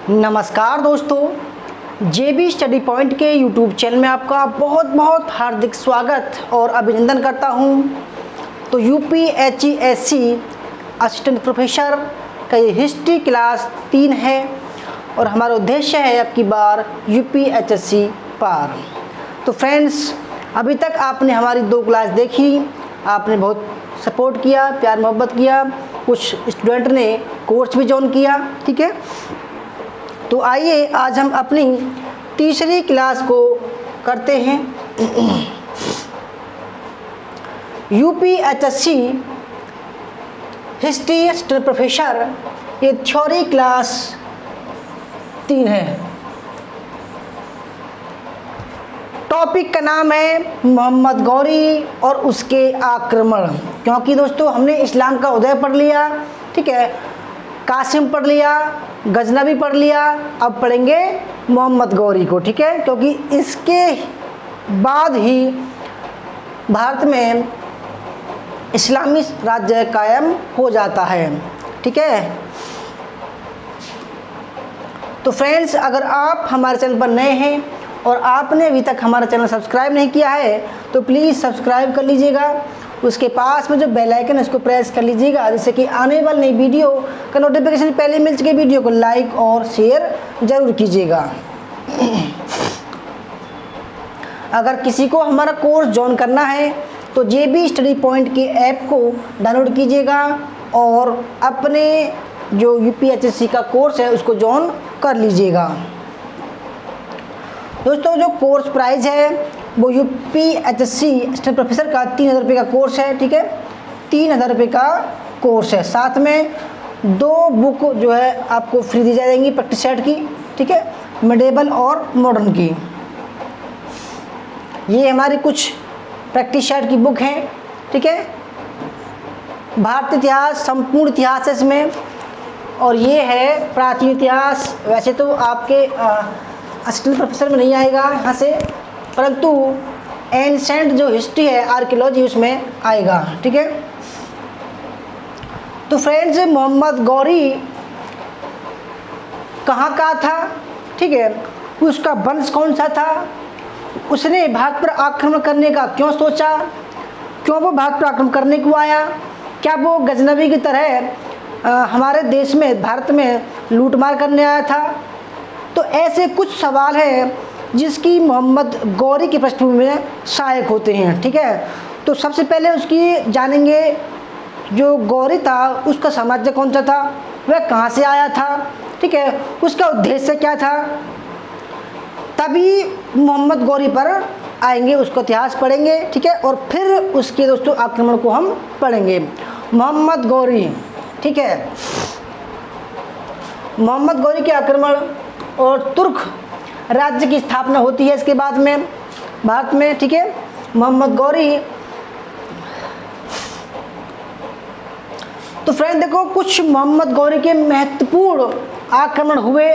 नमस्कार दोस्तों, जेबी study point के यूट्यूब चैनल में आपका बहुत बहुत हार्दिक स्वागत और अभिनंदन करता हूं। तो यूपीएचईएससी असिस्टेंट प्रोफेसर का ये हिस्ट्री क्लास 3 है और हमारा उद्देश्य है अब की बार यूपीएचएससी पार। तो फ्रेंड्स, अभी तक आपने हमारी 2 क्लास देखी, आपने बहुत सपोर्ट किया, प्यार मोहब्बत किया, कुछ स्टूडेंट ने कोर्स भी ज्वाइन किया। ठीक है, तो आइए आज हम अपनी तीसरी क्लास को करते हैं। यूपीएचएससी हिस्ट्री असिस्टेंट प्रोफेसर, ये थ्योरी क्लास 3 है। टॉपिक का नाम है मोहम्मद गौरी और उसके आक्रमण। क्योंकि दोस्तों हमने इस्लाम का उदय पढ़ लिया, ठीक है, कासिम पढ़ लिया, गजनवी पढ़ लिया, अब पढ़ेंगे मोहम्मद गौरी को। ठीक है, क्योंकि इसके बाद ही भारत में इस्लामी राज्य कायम हो जाता है। ठीक है, तो फ्रेंड्स, अगर आप हमारे चैनल पर नए हैं और आपने अभी तक हमारा चैनल सब्सक्राइब नहीं किया है तो प्लीज़ सब्सक्राइब कर लीजिएगा। उसके पास में जो बेल आइकन है उसको प्रेस कर लीजिएगा, जिससे कि आने वाली नई वीडियो का नोटिफिकेशन पहले मिल सके। वीडियो को लाइक और शेयर ज़रूर कीजिएगा। अगर किसी को हमारा कोर्स ज्वाइन करना है तो जेबी स्टडी पॉइंट के ऐप को डाउनलोड कीजिएगा और अपने जो यूपीएचएससी का कोर्स है उसको ज्वाइन कर लीजिएगा। दोस्तों, जो कोर्स प्राइस है वो यूपीएचएससी असिस्टेंट प्रोफेसर का 3000 रुपये का कोर्स है। ठीक है, 3000 रुपये का कोर्स है। साथ में 2 बुक जो है आपको फ्री दी जाएंगी प्रैक्टिस सेट की। ठीक है, मिडेवल और मॉडर्न की। ये हमारी कुछ प्रैक्टिस सेट की बुक हैं। ठीक है, भारतीय इतिहास, संपूर्ण इतिहास है इसमें, और ये है प्राचीन इतिहास। वैसे तो आपके असिस्टेंट प्रोफेसर में नहीं आएगा यहाँ से, परंतु एंसेंट जो हिस्ट्री है, आर्कियोलॉजी, उसमें आएगा। ठीक है, तो फ्रेंड्स, मोहम्मद गौरी कहाँ का था? ठीक है, उसका वंश कौन सा था? उसने भारत पर आक्रमण करने का क्यों सोचा? क्यों वो भारत पर आक्रमण करने को आया? क्या वो गजनवी की तरह हमारे देश में, भारत में लूटमार करने आया था? तो ऐसे कुछ सवाल हैं जिसकी मोहम्मद गौरी की पृष्ठभूमि में सहायक होते हैं। ठीक है, तो सबसे पहले उसकी जानेंगे, जो गौरी था उसका साम्राज्य कौन सा था, वह कहाँ से आया था, ठीक है, उसका उद्देश्य क्या था, तभी मोहम्मद गौरी पर आएंगे, उसका इतिहास पढ़ेंगे। ठीक है, और फिर उसके दोस्तों आक्रमण को हम पढ़ेंगे। मोहम्मद गौरी, ठीक है, मोहम्मद गौरी के आक्रमण और तुर्क राज्य की स्थापना होती है इसके बाद में भारत में। ठीक है, मोहम्मद गौरी। तो फ्रेंड देखो, कुछ मोहम्मद गौरी के महत्वपूर्ण आक्रमण हुए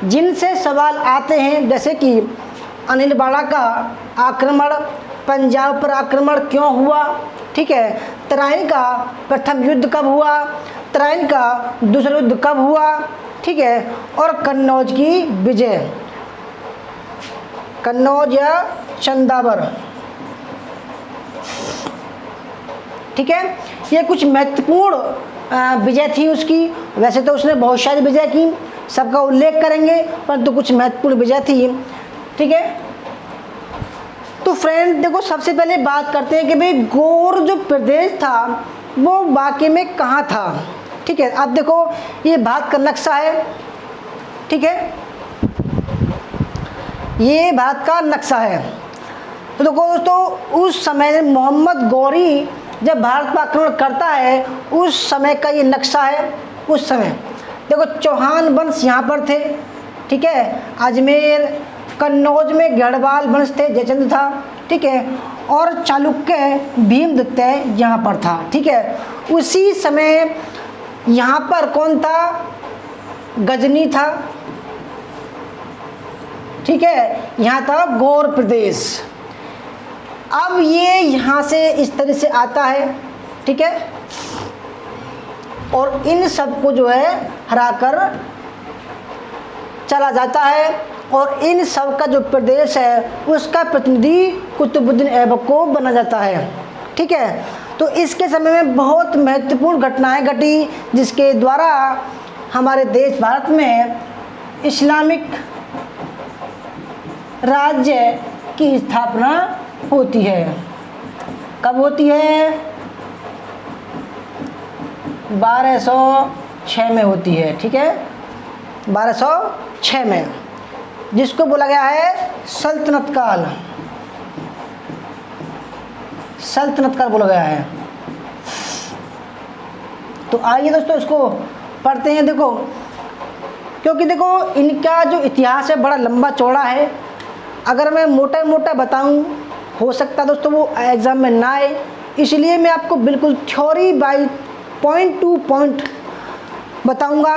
जिनसे सवाल आते हैं, जैसे कि अनिलवाड़ा का आक्रमण, पंजाब पर आक्रमण क्यों हुआ, ठीक है, तराइन का प्रथम युद्ध कब हुआ, तराइन का दूसरा युद्ध कब हुआ, ठीक है, और कन्नौज की विजय, कन्नौज या चंदावर। ठीक है, ये कुछ महत्वपूर्ण विजय थी उसकी। वैसे तो उसने बहुत सारी विजय की, सबका उल्लेख करेंगे, परंतु कुछ महत्वपूर्ण विजय थी। ठीक है, तो फ्रेंड देखो, सबसे पहले बात करते हैं कि भाई गौर जो प्रदेश था वो वाकई में कहाँ था। ठीक है, अब देखो ये भारत का नक्शा है। ठीक है, ये भारत का नक्शा है। तो देखो दोस्तों, उस समय मोहम्मद गौरी जब भारत पर आक्रमण करता है उस समय का ये नक्शा है। उस समय देखो चौहान वंश यहाँ पर थे। ठीक है, अजमेर, कन्नौज में गढ़वाल वंश थे, जयचंद था। ठीक है, और चालुक्य भीमदत्त यहाँ पर था। ठीक है, उसी समय यहाँ पर कौन था? गजनी था। ठीक है, यहाँ था गौर प्रदेश। अब ये यहाँ से इस तरह से आता है। ठीक है, और इन सबको जो है हराकर चला जाता है और इन सब का जो प्रदेश है उसका प्रतिनिधि कुतुबुद्दीन ऐबक को बना जाता है। ठीक है, तो इसके समय में बहुत महत्वपूर्ण घटनाएं घटी जिसके द्वारा हमारे देश भारत में इस्लामिक राज्य की स्थापना होती है। कब होती है? 1206 में होती है। ठीक है, 1206 में, जिसको बोला गया है सल्तनत काल। सल्तनत काल बोला गया है। तो आइए दोस्तों इसको पढ़ते हैं। देखो, क्योंकि देखो इनका जो इतिहास है बड़ा लंबा चौड़ा है। अगर मैं मोटा मोटा बताऊं, हो सकता दोस्तों वो एग्ज़ाम में ना आए, इसलिए मैं आपको बिल्कुल theory by point two point बताऊंगा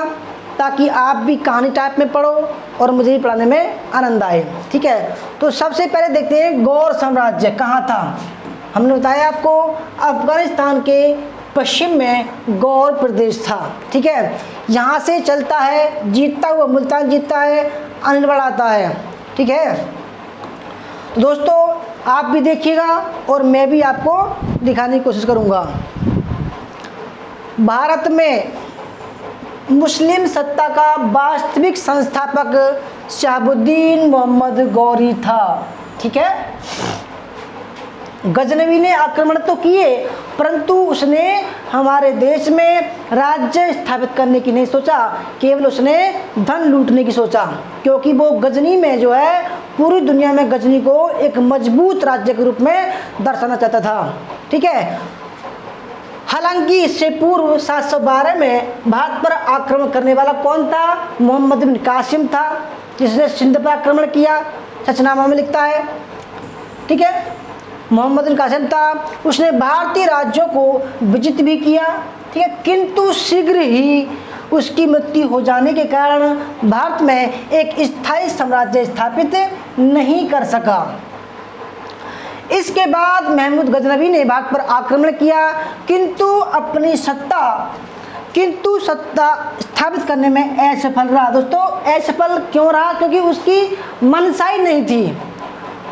ताकि आप भी कहानी टाइप में पढ़ो और मुझे भी पढ़ाने में आनंद आए। ठीक है, तो सबसे पहले देखते हैं गौर साम्राज्य कहाँ था। हमने बताया आपको अफगानिस्तान के पश्चिम में गौर प्रदेश था। ठीक है, यहाँ से चलता है, जीतता हुआ मुल्तान जीतता है, अनिलगढ़ आता है। ठीक है, तो दोस्तों आप भी देखिएगा और मैं भी आपको दिखाने की कोशिश करूँगा। भारत में मुस्लिम सत्ता का वास्तविक संस्थापक शहाबुद्दीन मोहम्मद गौरी था। ठीक है, गजनवी ने आक्रमण तो किए परंतु उसने हमारे देश में राज्य स्थापित करने की नहीं सोचा, केवल उसने धन लूटने की सोचा, क्योंकि वो गजनी में जो है पूरी दुनिया में गजनी को एक मजबूत राज्य के रूप में दर्शाना चाहता था। ठीक है, हालांकि इससे पूर्व 712 में भारत पर आक्रमण करने वाला कौन था? मोहम्मद बिन कासिम था, जिसने सिंध पर आक्रमण किया, सचनामा में लिखता है। ठीक है, मोहम्मद बिन कासिम था, उसने भारतीय राज्यों को विजित भी किया। ठीक है, किंतु शीघ्र ही उसकी मृत्यु हो जाने के कारण भारत में एक स्थायी साम्राज्य स्थापित नहीं कर सका। इसके बाद महमूद गजनवी ने भारत पर आक्रमण किया, किंतु सत्ता स्थापित करने में असफल रहा। दोस्तों असफल क्यों रहा? क्योंकि उसकी मनसा ही नहीं थी,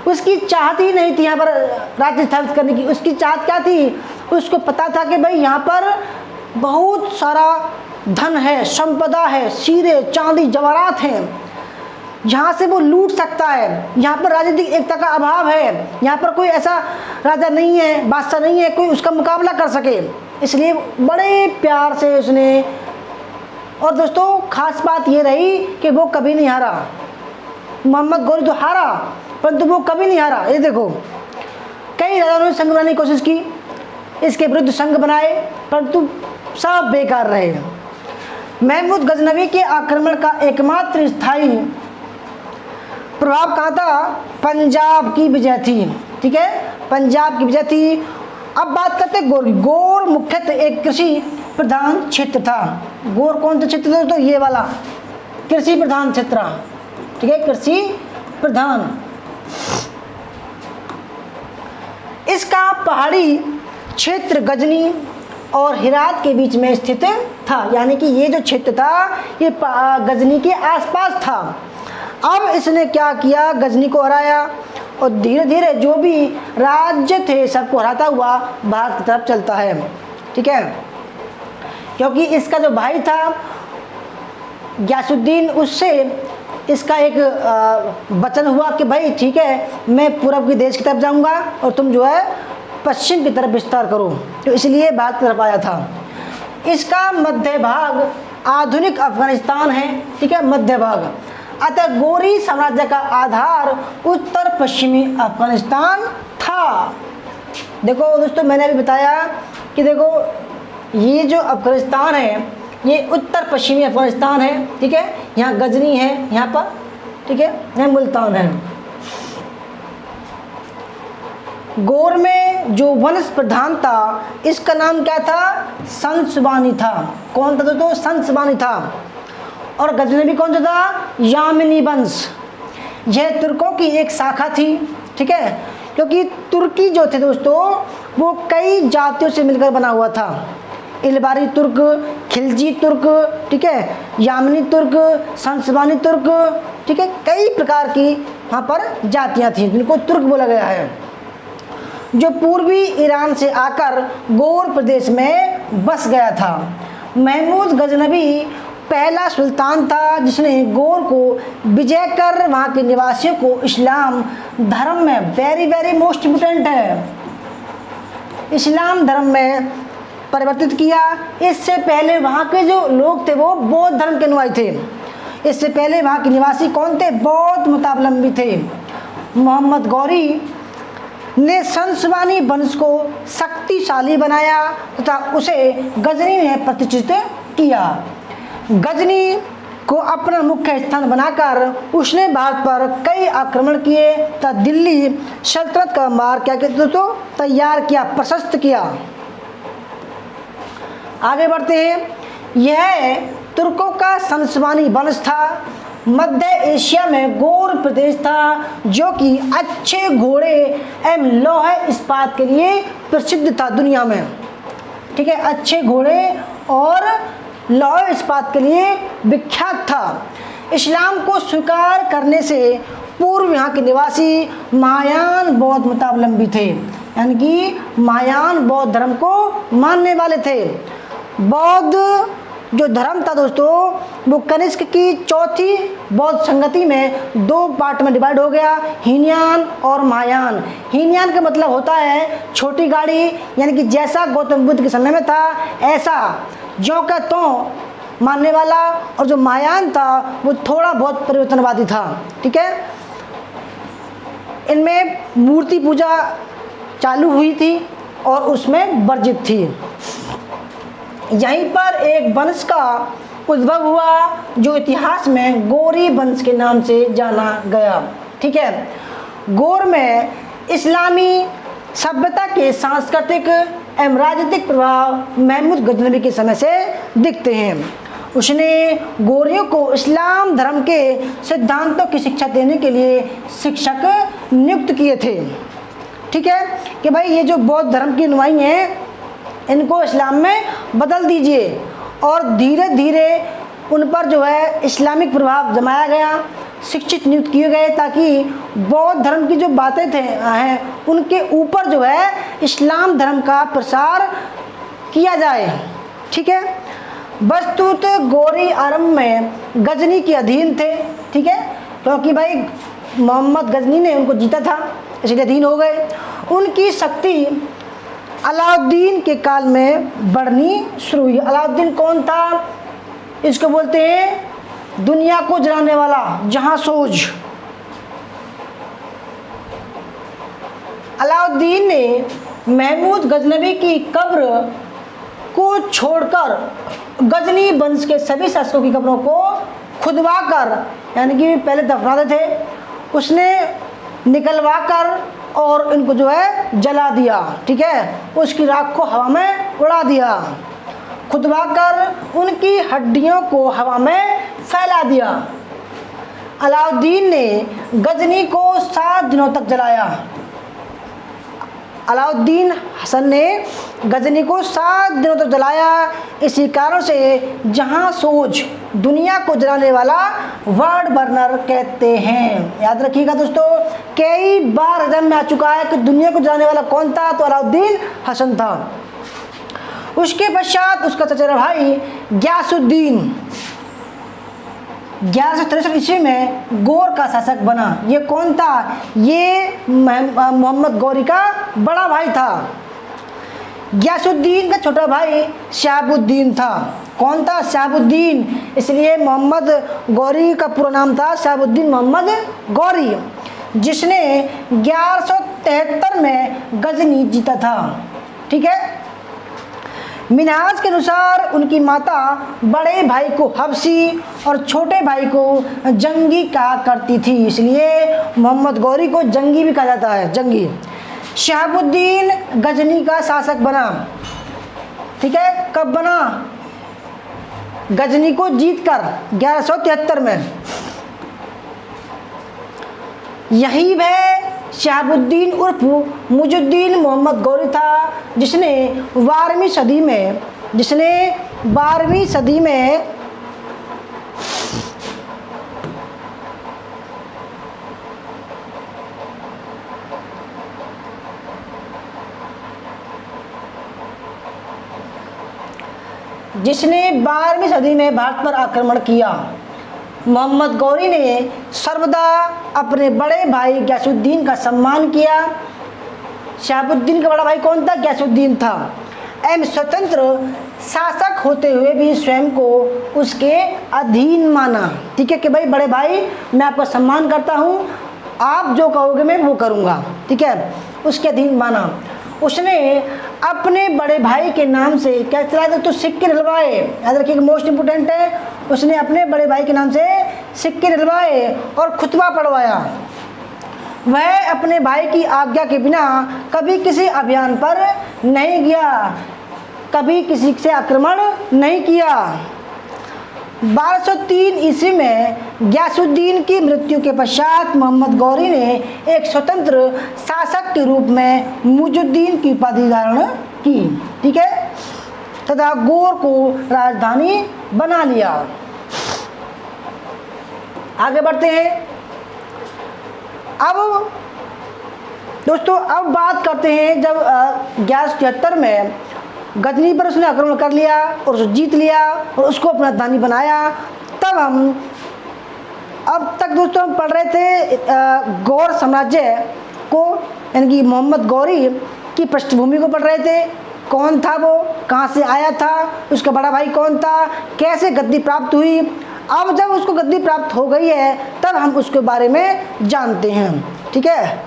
उसकी चाहत ही नहीं थी यहाँ पर राज्य स्थापित करने की। उसकी चाहत क्या थी? उसको पता था कि भाई यहाँ पर बहुत सारा धन है, संपदा है, हीरे चांदी जवाहरात हैं, यहाँ से वो लूट सकता है। यहाँ पर राजनीतिक एकता का अभाव है, यहाँ पर कोई ऐसा राजा नहीं है, बादशाह नहीं है कोई उसका मुकाबला कर सके, इसलिए बड़े प्यार से उसने। और दोस्तों खास बात ये रही कि वो कभी नहीं हारा। मोहम्मद गौरी तो हारा परंतु वो कभी नहीं हारा। ये देखो कई राजाओं ने संघ बनाने की कोशिश की, इसके विरुद्ध संघ बनाए परंतु सब बेकार रहे। महमूद गजनवी के आक्रमण का एकमात्र स्थायी प्रभाव कहाँ था? पंजाब की विजय थी। ठीक है, पंजाब की विजय थी। अब बात करते हैं गौर। गौर मुख्यतः एक कृषि प्रधान क्षेत्र था। गौर कौन सा क्षेत्र था? तो ये वाला कृषि प्रधान क्षेत्र। ठीक है, कृषि प्रधान। इसका पहाड़ी क्षेत्र गजनी और हिरात के बीच में स्थित था, यानी कि ये जो क्षेत्र था ये गजनी के आसपास था। अब इसने क्या किया? गजनी को हराया और धीरे धीरे जो भी राज्य थे सबको हराता हुआ भारत की तरफ चलता है। ठीक है, क्योंकि इसका जो भाई था गयासुद्दीन, उससे इसका एक वचन हुआ कि भाई ठीक है मैं पूरब के देश की तरफ जाऊंगा और तुम जो है पश्चिम की तरफ विस्तार करो, तो इसलिए भारत की तरफ आया था। इसका मध्य भाग आधुनिक अफगानिस्तान है। ठीक है, मध्य भाग। अतः गौरी साम्राज्य का आधार उत्तर पश्चिमी अफगानिस्तान था। देखो दोस्तों मैंने अभी बताया कि देखो ये जो अफगानिस्तान है ये उत्तर पश्चिमी अफगानिस्तान है। ठीक है, यहाँ गजनी है यहाँ पर। ठीक है, यहाँ मुल्तान है। गौर में जो वंश प्रधान था इसका नाम क्या था? संसबानी था। कौन था दोस्तों? संसबानी था। और गजनवी कौन सा था? यामिनी वंश। यह तुर्कों की एक शाखा थी। ठीक है, क्योंकि तुर्की जो थे दोस्तों वो कई जातियों से मिलकर बना हुआ था। इलबारी तुर्क, खिलजी तुर्क, ठीक है, यामनी तुर्क, संसबानी तुर्क, ठीक है, कई प्रकार की वहाँ पर जातियाँ थीं जिनको तुर्क बोला गया है, जो पूर्वी ईरान से आकर गौर प्रदेश में बस गया था। महमूद गजनबी पहला सुल्तान था जिसने गौर को विजय कर वहाँ के निवासियों को इस्लाम धर्म में, वेरी वेरी मोस्ट इम्पोर्टेंट है, इस्लाम धर्म में परिवर्तित किया। इससे पहले वहाँ के जो लोग थे वो बौद्ध धर्म के अनुयायी थे। इससे पहले वहाँ के निवासी कौन थे? बौद्ध मतावलंबी थे। मोहम्मद गौरी ने संसबानी वंश को शक्तिशाली बनाया तथा उसे गजनी में प्रतिष्ठित किया। गजनी को अपना मुख्य स्थान बनाकर उसने भारत पर कई आक्रमण किए तथा दिल्ली सल्तनत का मार्ग क्या कहते तो तैयार किया, प्रशस्त किया। आगे बढ़ते हैं। यह तुर्कों का संसबानी वंश था। मध्य एशिया में गौर प्रदेश था जो कि अच्छे घोड़े एवं लोहे इस्पात के लिए प्रसिद्ध था दुनिया में, ठीक है, अच्छे घोड़े और लोहे इस्पात के लिए विख्यात था। इस्लाम को स्वीकार करने से पूर्व यहाँ के निवासी महायान बौद्ध मतावलंबी थे, यानी कि महायान बौद्ध धर्म को मानने वाले थे। बौद्ध जो धर्म था दोस्तों वो कनिष्क की चौथी बौद्ध संगति में दो पार्ट में डिवाइड हो गया, हीनयान और महायान। हीनयान का मतलब होता है छोटी गाड़ी, यानी कि जैसा गौतम बुद्ध के समय में था ऐसा ज्यों का त्यों मानने वाला, और जो महायान था वो थोड़ा बहुत परिवर्तनवादी था, ठीक है। इनमें मूर्ति पूजा चालू हुई थी और उसमें वर्जित थी। यहीं पर एक वंश का उद्भव हुआ जो इतिहास में गौरी वंश के नाम से जाना गया, ठीक है। गौर में इस्लामी सभ्यता के सांस्कृतिक एवं राजनीतिक प्रभाव महमूद गजनबी के समय से दिखते हैं। उसने गौरियों को इस्लाम धर्म के सिद्धांतों की शिक्षा देने के लिए शिक्षक नियुक्त किए थे, ठीक है, कि भाई ये जो बौद्ध धर्म के अनुयायी हैं इनको इस्लाम में बदल दीजिए, और धीरे धीरे उन पर जो है इस्लामिक प्रभाव जमाया गया, शिक्षित नियुक्त किए गए ताकि बौद्ध धर्म की जो बातें थे हैं उनके ऊपर जो है इस्लाम धर्म का प्रसार किया जाए, ठीक है। वस्तुत गौरी आरंभ में गजनी के अधीन थे, ठीक है, क्योंकि भाई मोहम्मद गजनी ने उनको जीता था इसलिए अधीन हो गए। उनकी शक्ति अलाउद्दीन के काल में बढ़नी शुरू हुई। अलाउद्दीन कौन था? इसको बोलते हैं दुनिया को जलाने वाला, जहांसोज। अलाउद्दीन ने महमूद गजनबी की कब्र को छोड़कर गजनी वंश के सभी शासकों की कब्रों को खुदवाकर, यानी कि पहले दफनाते थे, उसने निकलवाकर और इनको जो है जला दिया, ठीक है, उसकी राख को हवा में उड़ा दिया, खुदवाकर उनकी हड्डियों को हवा में फैला दिया। अलाउद्दीन ने गजनी को 7 दिनों तक जलाया। अलाउद्दीन हसन ने गजनी को 7 दिनों तक जलाया। इसी कारण से जहांसोज दुनिया को जलाने वाला वर्ड बर्नर कहते हैं। याद रखिएगा दोस्तों, कई बार एग्जाम में आ चुका है कि दुनिया को जलाने वाला कौन था, तो अलाउद्दीन हसन था। उसके पश्चात उसका चचेरा भाई ग्यासुद्दीन 1163 ईस्वी में गौर का शासक बना। ये कौन था? ये मोहम्मद गौरी का बड़ा भाई था। ग्यासुद्दीन का छोटा भाई शहाबुद्दीन था। कौन था? शहाबुद्दीन। इसलिए मोहम्मद गौरी का पूरा नाम था शहाबुद्दीन मोहम्मद गौरी, जिसने 1173 में गजनी जीता था, ठीक है। मिनहाज के अनुसार उनकी माता बड़े भाई को हबसी और छोटे भाई को जंगी कहा करती थी, इसलिए मोहम्मद गौरी को जंगी भी कहा जाता है, जंगी। शहाबुद्दीन गजनी का शासक बना, ठीक है। कब बना? गजनी को जीतकर 1173 में। यही वह शहाबुद्दीन उर्फ मुजुद्दीन मोहम्मद गौरी था जिसने 12वीं सदी में जिसने 12वीं सदी में भारत पर आक्रमण किया। मोहम्मद गौरी ने सर्वदा अपने बड़े भाई गयासुद्दीन का सम्मान किया। शहाबुद्दीन का बड़ा भाई कौन था? गयासुद्दीन था। एवं स्वतंत्र शासक होते हुए भी स्वयं को उसके अधीन माना। ठीक है कि भाई बड़े भाई मैं आपका सम्मान करता हूँ, आप जो कहोगे मैं वो करूँगा। ठीक है, उसके अधीन माना। उसने अपने बड़े भाई के नाम से क्या चलाया? तो सिक्के डलवाए। याद रखिए, मोस्ट इंपोर्टेंट है, उसने अपने बड़े भाई के नाम से सिक्के डलवाए और खुतबा पढ़वाया। वह अपने भाई की आज्ञा के बिना कभी किसी अभियान पर नहीं गया, कभी किसी से आक्रमण नहीं किया। 1203 ईस्वी में गयासुद्दीन की मृत्यु के पश्चात मोहम्मद गौरी ने एक स्वतंत्र शासक के रूप में मुइजुद्दीन की उपाधि धारण की। ठीक है, तथा गौर को राजधानी बना लिया। आगे बढ़ते हैं। अब दोस्तों अब बात करते हैं जब 1173 में गजनी पर उसने आक्रमण कर लिया और उसे जीत लिया और उसको अपना राजधानी बनाया। तब हम अब तक दोस्तों हम पढ़ रहे थे गौर साम्राज्य को, यानी कि मोहम्मद गौरी की पृष्ठभूमि को पढ़ रहे थे। कौन था वो, कहाँ से आया था, उसका बड़ा भाई कौन था, कैसे गद्दी प्राप्त हुई। अब जब उसको गद्दी प्राप्त हो गई है तब हम उसके बारे में जानते हैं। ठीक है,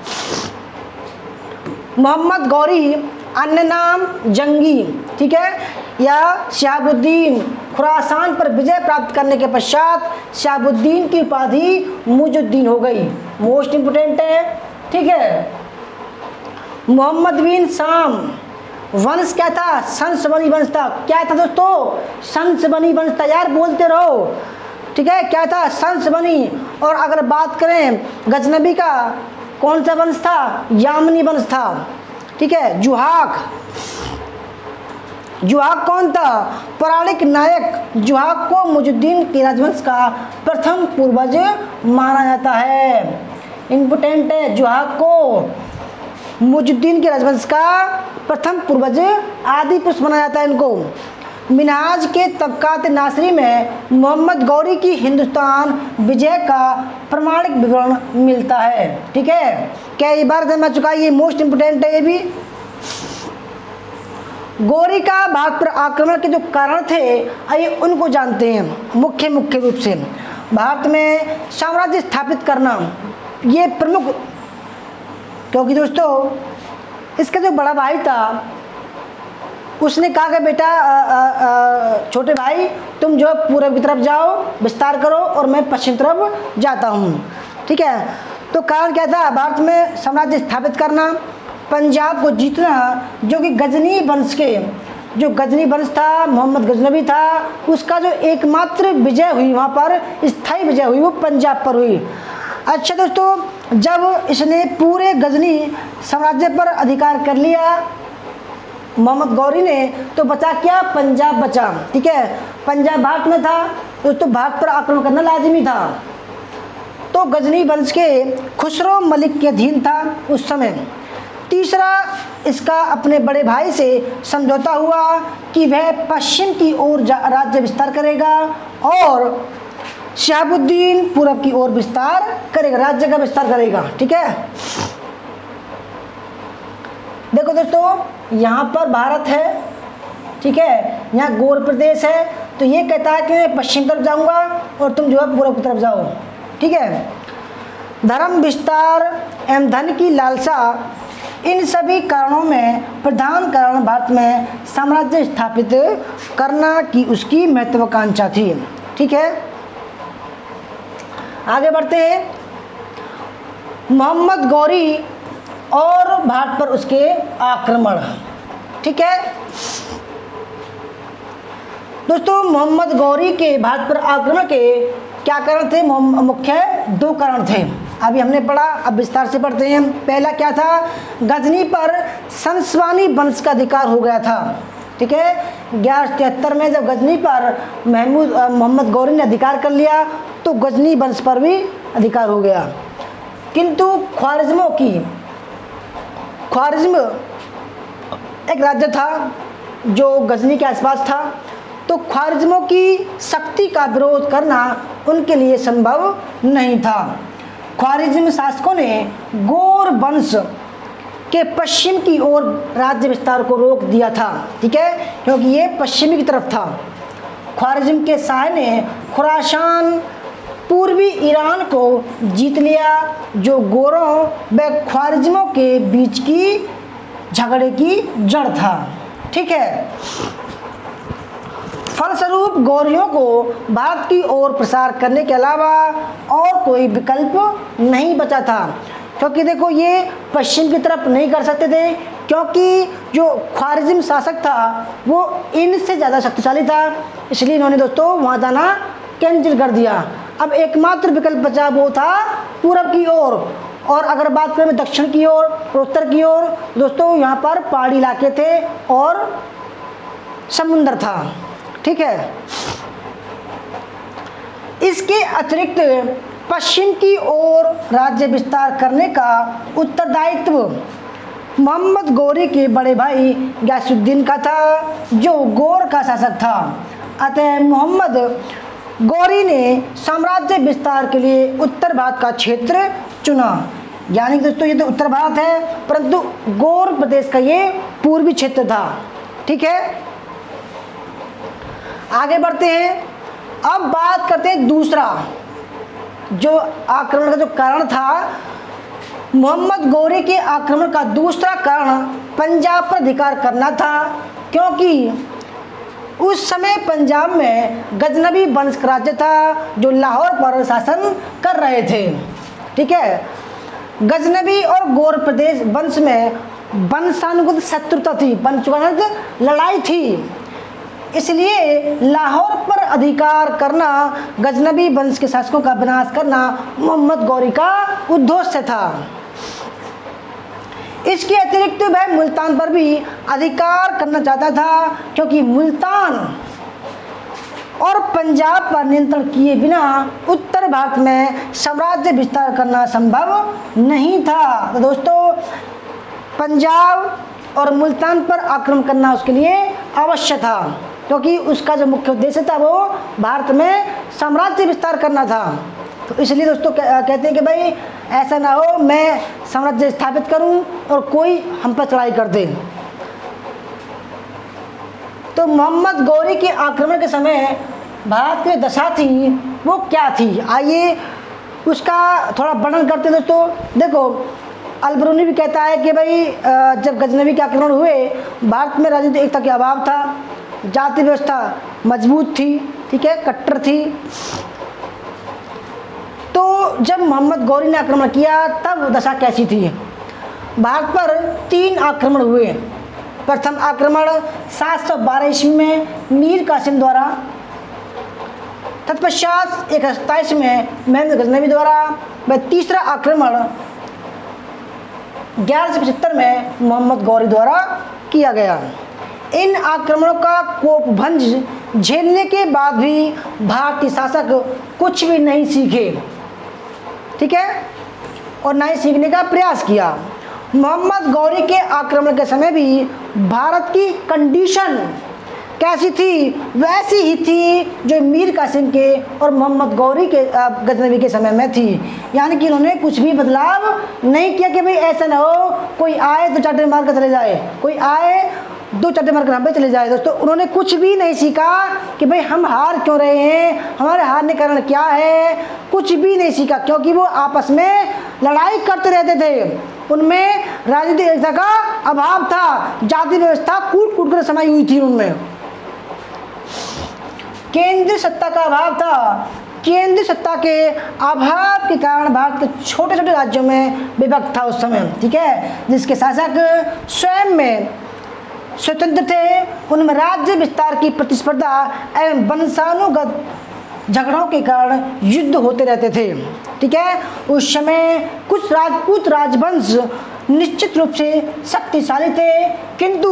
मोहम्मद गौरी अन्य नाम जंगी, ठीक है, या शहाबुद्दीन, खुरासान पर विजय प्राप्त करने के पश्चात शहाबुद्दीन की उपाधि मुइजुद्दीन हो गई। मोस्ट इंपोर्टेंट है। ठीक है, मोहम्मद बिन शाम वंश क्या था? संसबनी वंश था। क्या था दोस्तों? संसबनी वंश था। यार बोलते रहो। ठीक है, क्या था? संसबनी। और अगर बात करें गजनबी का, कौन सा वंश था? यामनी वंश था। ठीक है, जुहाक कौन था? पौराणिक नायक जुहाक को मुइजुद्दीन के राजवंश का प्रथम पूर्वज माना जाता है। इंपोर्टेंट है, जुहाक को मुइजुद्दीन के राजवंश का प्रथम पूर्वज आदि पुरुष माना जाता है इनको। मिनहाज के तबकात नासरी में मोहम्मद गौरी की हिंदुस्तान विजय का प्रमाणिक विवरण मिलता है। ठीक है, कई बार समझ चुका है, ये मोस्ट इंपोर्टेंट है। ये भी गौरी का भारत पर आक्रमण के जो कारण थे आइए उनको जानते हैं। मुख्य रूप से भारत में साम्राज्य स्थापित करना ये प्रमुख, क्योंकि दोस्तों इसका जो बड़ा भाई था उसने कहा कि बेटा छोटे भाई तुम जो पूर्व की तरफ जाओ, विस्तार करो और मैं पश्चिम तरफ जाता हूँ। ठीक है, तो कारण क्या था? भारत में साम्राज्य स्थापित करना, पंजाब को जीतना, जो कि गजनी वंश के, जो गजनी वंश था, मोहम्मद गजनबी था, उसका जो एकमात्र विजय हुई वहाँ पर, स्थायी विजय हुई, वो पंजाब पर हुई। अच्छा दोस्तों, जब इसने पूरे गजनी साम्राज्य पर अधिकार कर लिया मोहम्मद गौरी ने, तो बचा क्या? पंजाब बचा। ठीक है, पंजाब भारत में था तो भारत पर आक्रमण करना लाजिमी था। तो गजनी वंश के खुसरो मलिक के अधीन था उस समय। तीसरा, इसका अपने बड़े भाई से समझौता हुआ कि वह पश्चिम की ओर राज्य विस्तार करेगा और शहाबुद्दीन पूरब की ओर विस्तार करेगा, राज्य का विस्तार करेगा। ठीक है, देखो दोस्तों यहाँ पर भारत है, ठीक है, यहाँ गौर प्रदेश है, तो ये कहता है कि मैं पश्चिम तरफ जाऊंगा और तुम जो है पूर्व की तरफ जाओ। ठीक है, धर्म विस्तार एवं धन की लालसा, इन सभी कारणों में प्रधान कारण भारत में साम्राज्य स्थापित करना की उसकी महत्वाकांक्षा थी। ठीक है, आगे बढ़ते हैं। मोहम्मद गौरी और भारत पर उसके आक्रमण। ठीक है दोस्तों, मोहम्मद गौरी के भारत पर आक्रमण के क्या कारण थे? मुख्य दो कारण थे। अभी हमने पढ़ा, अब विस्तार से पढ़ते हैं। पहला क्या था? गजनी पर संसवानी वंश का अधिकार हो गया था। ठीक है। 1173 में जब गजनी पर मोहम्मद गौरी ने अधिकार कर लिया तो गजनी वंश पर भी अधिकार हो गया। किंतु ख्वारिज्म एक राज्य था जो गजनी के आसपास था, तो ख्वारिज्मों की शक्ति का विरोध करना उनके लिए संभव नहीं था। ख्वारिज्म शासकों ने गौर वंश के पश्चिम की ओर राज्य विस्तार को रोक दिया था, ठीक है, क्योंकि ये पश्चिमी की तरफ था। ख्वारिज्म के शाह ने खुरासान पूर्वी ईरान को जीत लिया, जो गोरों व ख्वारिज्मों के बीच की झगड़े की जड़ था, ठीक है। फलस्वरूप गौरियों को भारत की ओर प्रसार करने के अलावा और कोई विकल्प नहीं बचा था, क्योंकि देखो ये पश्चिम की तरफ नहीं कर सकते थे, क्योंकि जो ख्वारिज्म शासक था वो इनसे ज़्यादा शक्तिशाली था, इसलिए इन्होंने दोस्तों वहाँ जाना कैंसिल कर दिया। अब एकमात्र विकल्प बचा वो था पूरब की ओर, और अगर बात करें दक्षिण की ओर और उत्तर की ओर, दोस्तों यहाँ पर पहाड़ी इलाके थे और समुद्र था, ठीक है। इसके अतिरिक्त पश्चिम की ओर राज्य विस्तार करने का उत्तरदायित्व मोहम्मद गौरी के बड़े भाई गयासुद्दीन का था, जो गौर का शासक था। अतः मोहम्मद गौरी ने साम्राज्य विस्तार के लिए उत्तर भारत का क्षेत्र चुना। यानी कि दोस्तों ये तो उत्तर भारत है, परंतु गौर प्रदेश का ये पूर्वी क्षेत्र था, ठीक है। आगे बढ़ते हैं। अब बात करते हैं दूसरा जो आक्रमण का जो कारण था। मोहम्मद गौरी के आक्रमण का दूसरा कारण पंजाब पर अधिकार करना था, क्योंकि उस समय पंजाब में गजनबी वंश का राज्य था जो लाहौर पर शासन कर रहे थे, ठीक है। गजनबी और गौर प्रदेश वंश में वंशानुगत शत्रुता थी, वंशानुगत लड़ाई थी, इसलिए लाहौर पर अधिकार करना, गजनबी वंश के शासकों का विनाश करना मोहम्मद गौरी का उद्देश्य था। इसके अतिरिक्त वह मुल्तान पर भी अधिकार करना चाहता था, क्योंकि मुल्तान और पंजाब पर नियंत्रण किए बिना उत्तर भारत में साम्राज्य विस्तार करना संभव नहीं था। तो दोस्तों पंजाब और मुल्तान पर आक्रमण करना उसके लिए अवश्य था, क्योंकि उसका जो मुख्य उद्देश्य था वो भारत में साम्राज्य विस्तार करना था। तो इसलिए दोस्तों कहते हैं कि भाई ऐसा ना हो मैं साम्राज्य स्थापित करूं और कोई हम पर चढ़ाई कर दे। तो मोहम्मद गौरी के आक्रमण के समय भारत की दशा थी वो क्या थी, आइए उसका थोड़ा वर्णन करते हैं दोस्तों। देखो अलबरूनी भी कहता है कि भाई जब गजनबी के आक्रमण हुए भारत में राजनीतिक एकता के अभाव था, जाति व्यवस्था मजबूत थी, ठीक है, कट्टर थी। तो जब मोहम्मद गौरी ने आक्रमण किया तब दशा कैसी थी। भारत पर 3 आक्रमण हुए। प्रथम आक्रमण 712 ईस्वी में मीर कासिम द्वारा, तत्पश्चात 127 में महमूद गजनवी द्वारा, व तीसरा आक्रमण 1175 में मोहम्मद गौरी द्वारा किया गया। इन आक्रमणों का कोपभंज झेलने के बाद भी भारतीय शासक कुछ भी नहीं सीखे, ठीक है, और ना ही सीखने का प्रयास किया। मोहम्मद गौरी के आक्रमण के समय भी भारत की कंडीशन कैसी थी, वैसी ही थी जो मीर कासिम के और मोहम्मद गौरी के गजनवी के समय में थी। यानी कि उन्होंने कुछ भी बदलाव नहीं किया कि भाई ऐसा ना हो कोई आए 2 चाटे मार कर चले जाए, कोई आए 2 चाटे मार कर हम पे चले जाए। दोस्तों उन्होंने कुछ भी नहीं सीखा कि भाई हम हार क्यों रहे हैं, हमारे हारने का कारण क्या है, कुछ भी नहीं सीखा, क्योंकि वो आपस में लड़ाई करते रहते थे। उनमें राजनीतिक एकता का अभाव था, जाति व्यवस्था कूट कूट कर समाई हुई थी उनमें। केंद्रीय सत्ता का अभाव था। केंद्रीय सत्ता के अभाव के कारण भारत के छोटे छोटे राज्यों में विभक्त था उस समय, ठीक है, जिसके शासक स्वयं में स्वतंत्र थे। उनमें राज्य विस्तार की प्रतिस्पर्धा एवं वंशानुगत झगड़ों के कारण युद्ध होते रहते थे। ठीक है, उस समय कुछ राजपूत राजवंश निश्चित रूप से शक्तिशाली थे, किंतु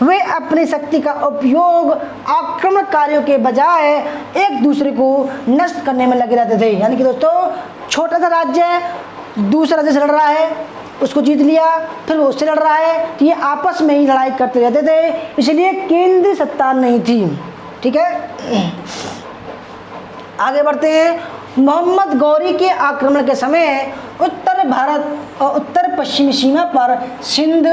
वे अपनी शक्ति का उपयोग आक्रमणकारियों के बजाय एक दूसरे को नष्ट करने में लगे रहते थे। यानी कि दोस्तों, छोटा सा राज्य है, दूसरा राज्य से लड़ रहा है, उसको जीत लिया, फिर वो उससे लड़ रहा है, तो ये आपस में ही लड़ाई करते रहते थे, इसलिए केंद्रीय सत्ता नहीं थी। ठीक है, आगे बढ़ते हैं। मोहम्मद गौरी के आक्रमण के समय उत्तर भारत और उत्तर पश्चिमी सीमा पर सिंध,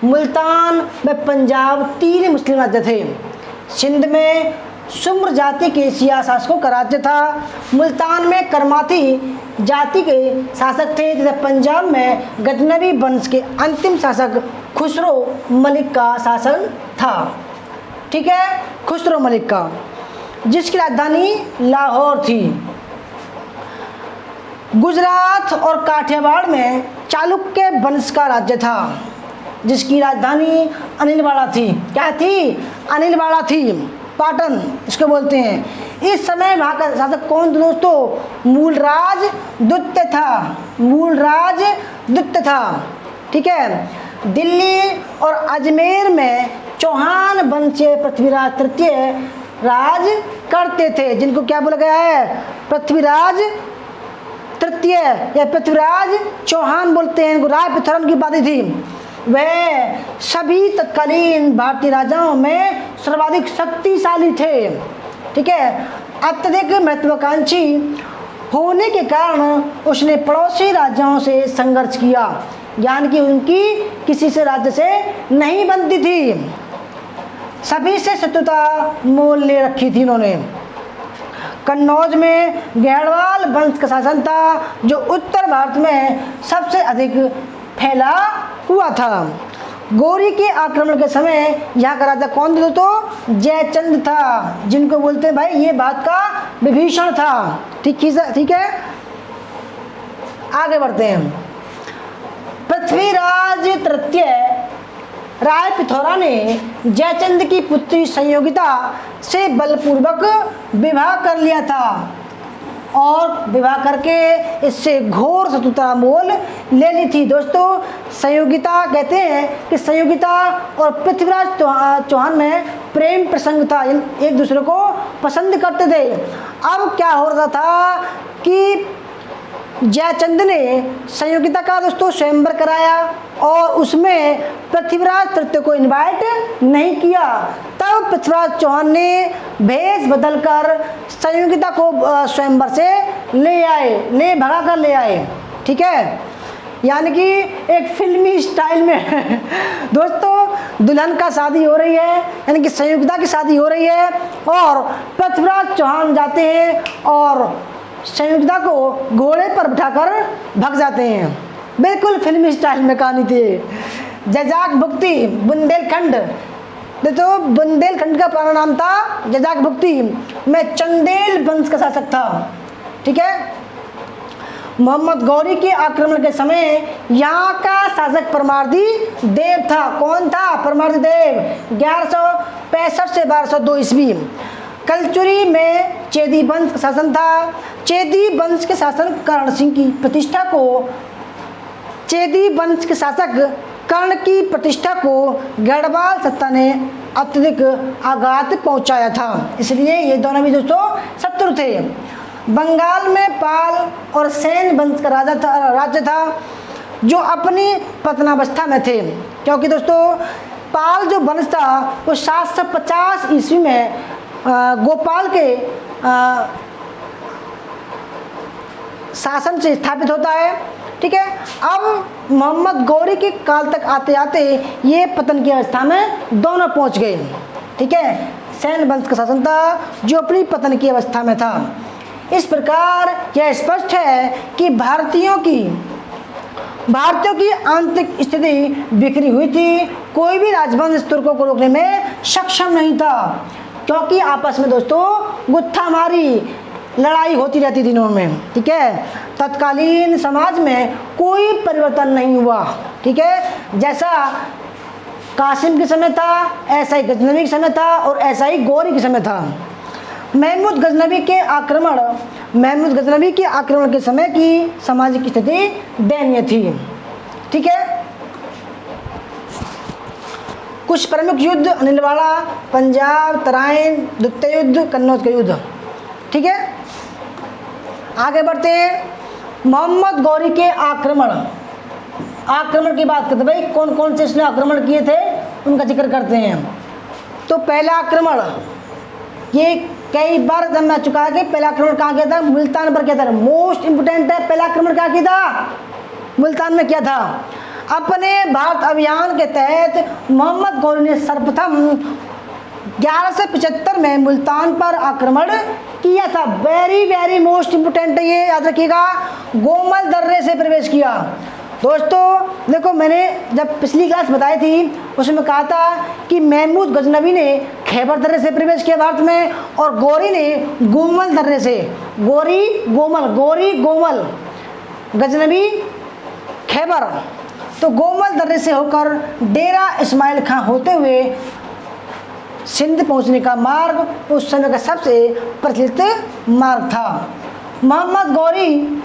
मुल्तान व पंजाब 3 मुस्लिम राज्य थे। सिंध में सुम्र जाति के शिया शासकों का राज्य था, मुल्तान में करमाती जाति के शासक थे, तथा पंजाब में गजनवी वंश के अंतिम शासक खुसरो मलिक का शासन था। ठीक है, खुसरो मलिक का, जिसकी राजधानी लाहौर थी। गुजरात और काठियावाड़ में चालुक्य वंश का राज्य था, जिसकी राजधानी अनिलवाड़ा थी। क्या थी? अनिलवाड़ा थी, पाटन इसको बोलते हैं। इस समय वहाँ का शासक कौन था दोस्तों? मूलराज द्वितीय था, मूलराज द्वितीय था। ठीक है, दिल्ली और अजमेर में चौहान वंशीय पृथ्वीराज तृतीय राज करते थे, जिनको क्या बोला गया है? पृथ्वीराज तृतीय या पृथ्वीराज चौहान बोलते हैं, इनको राय पृथ्वी की बात थी। वह सभी तत्कालीन भारतीय राजाओं में सर्वाधिक शक्तिशाली थे। ठीक है, अत्यधिक महत्वाकांक्षी होने के कारण उसने पड़ोसी राज्यों से संघर्ष किया, यानी कि उनकी किसी से राज्य से नहीं बनती थी, सभी से शत्रुता मोल ले रखी थी इन्होंने। कन्नौज में गढ़वाल वंश का शासन था, जो उत्तर भारत में सबसे अधिक फैला हुआ था। गौरी के आक्रमण के समय यहाँ का राजा कौन था दोस्तों? जयचंद था, जिनको बोलते हैं भाई ये बात का विभीषण था। ठीक है, आगे बढ़ते हैं। पृथ्वीराज तृतीय राय पिथौरा ने जयचंद की पुत्री संयोगिता से बलपूर्वक विवाह कर लिया था और विवाह करके इससे घोर शत्रुता मोल ले ली थी। दोस्तों, संयोगिता कहते हैं कि संयोगिता और पृथ्वीराज चौहान में प्रेम प्रसंग था, एक दूसरे को पसंद करते थे। अब क्या हो रहा था कि जयचंद ने संयोगिता का दोस्तों स्वयंवर कराया और उसमें पृथ्वीराज तृतीय को इनवाइट नहीं किया। तब पृथ्वीराज चौहान ने भेष बदलकर संयोगिता को स्वयंवर से ले भगा कर ले आए। ठीक है, यानी कि एक फिल्मी स्टाइल में दोस्तों दुल्हन का शादी हो रही है, यानी कि संयोगिता की शादी हो रही है और पृथ्वीराज चौहान जाते हैं और संयोगिता को घोड़े पर बिठाकर भग जाते हैं। बिल्कुल फिल्मी स्टाइल में कहानी थी। जजाक भुक्ति बुंदेलखंड, देखो बुंदेलखंड का पुराना नाम था जजाक भुक्ति, में चंदेल वंश का शासक था। ठीक है, मोहम्मद गौरी के आक्रमण के समय यहाँ का शासक परमार्दी देव था। कौन था? परमार्दी देव। 1165 से 1202 ईस्वी। कलचुरी में चेदी वंश का शासन था। चेदी वंश के शासन कर्ण सिंह की प्रतिष्ठा को चेदी वंश के शासक कर्ण की प्रतिष्ठा को गढ़वाल सत्ता ने अत्यधिक आघात पहुंचाया था, इसलिए ये दोनों भी दोस्तों शत्रु थे। बंगाल में पाल और सेन वंश का राज्य था जो अपनी पतनावस्था में थे, क्योंकि दोस्तों पाल जो वंश था वो 750 ईस्वी में गोपाल के शासन से स्थापित होता है। ठीक है, अब मोहम्मद गौरी के काल तक आते आते ये पतन की अवस्था में दोनों पहुंच गए। ठीक है, सैन वंश का शासन था जो अपनी पतन की अवस्था में था। इस प्रकार यह स्पष्ट है कि भारतीयों की आंतरिक स्थिति बिखरी हुई थी। कोई भी राजवंश तुर्कों को रोकने में सक्षम नहीं था, क्योंकि आपस में दोस्तों गुत्थामारी लड़ाई होती रहती थी इनों में। ठीक है, तत्कालीन समाज में कोई परिवर्तन नहीं हुआ। ठीक है, जैसा कासिम के समय था ऐसा ही गजनवी के समय था और ऐसा ही गौरी के समय था। महमूद गजनवी के आक्रमण के समय की सामाजिक स्थिति दयनीय थी। ठीक है, कुछ प्रमुख युद्ध, अनिलवाड़ा, पंजाब, तराइन, द्वितीय युद्ध, कन्नौज का युद्ध। ठीक है, आगे बढ़ते हैं। मोहम्मद गौरी के आक्रमण की बात करते हैं। भाई कौन कौन से इसने आक्रमण किए थे उनका जिक्र करते हैं। तो पहला आक्रमण, ये कई बार जब मैं चुका है कि पहला आक्रमण कहाँ किया था? मुल्तान पर किया था। मोस्ट इंपोर्टेंट है, पहला आक्रमण कहाँ किया था? मुल्तान में किया था। अपने भारत अभियान के तहत मोहम्मद गौरी ने सर्वप्रथम 1175 में मुल्तान पर आक्रमण किया था। वेरी वेरी मोस्ट इंपोर्टेंट है, ये याद रखिएगा। गोमल दर्रे से प्रवेश किया। दोस्तों देखो, मैंने जब पिछली क्लास बताई थी उसमें कहा था कि महमूद गजनवी ने खैबर दर्रे से प्रवेश किया भारत में, और गौरी ने गोमल दर्रे से। गौरी गोमल, गजनवी खैबर। तो गोमल दर्रे से होकर डेरा इस्माइल खां होते हुए सिंध पहुंचने का मार्ग उस समय का सबसे प्रचलित मार्ग था। मोहम्मद गौरी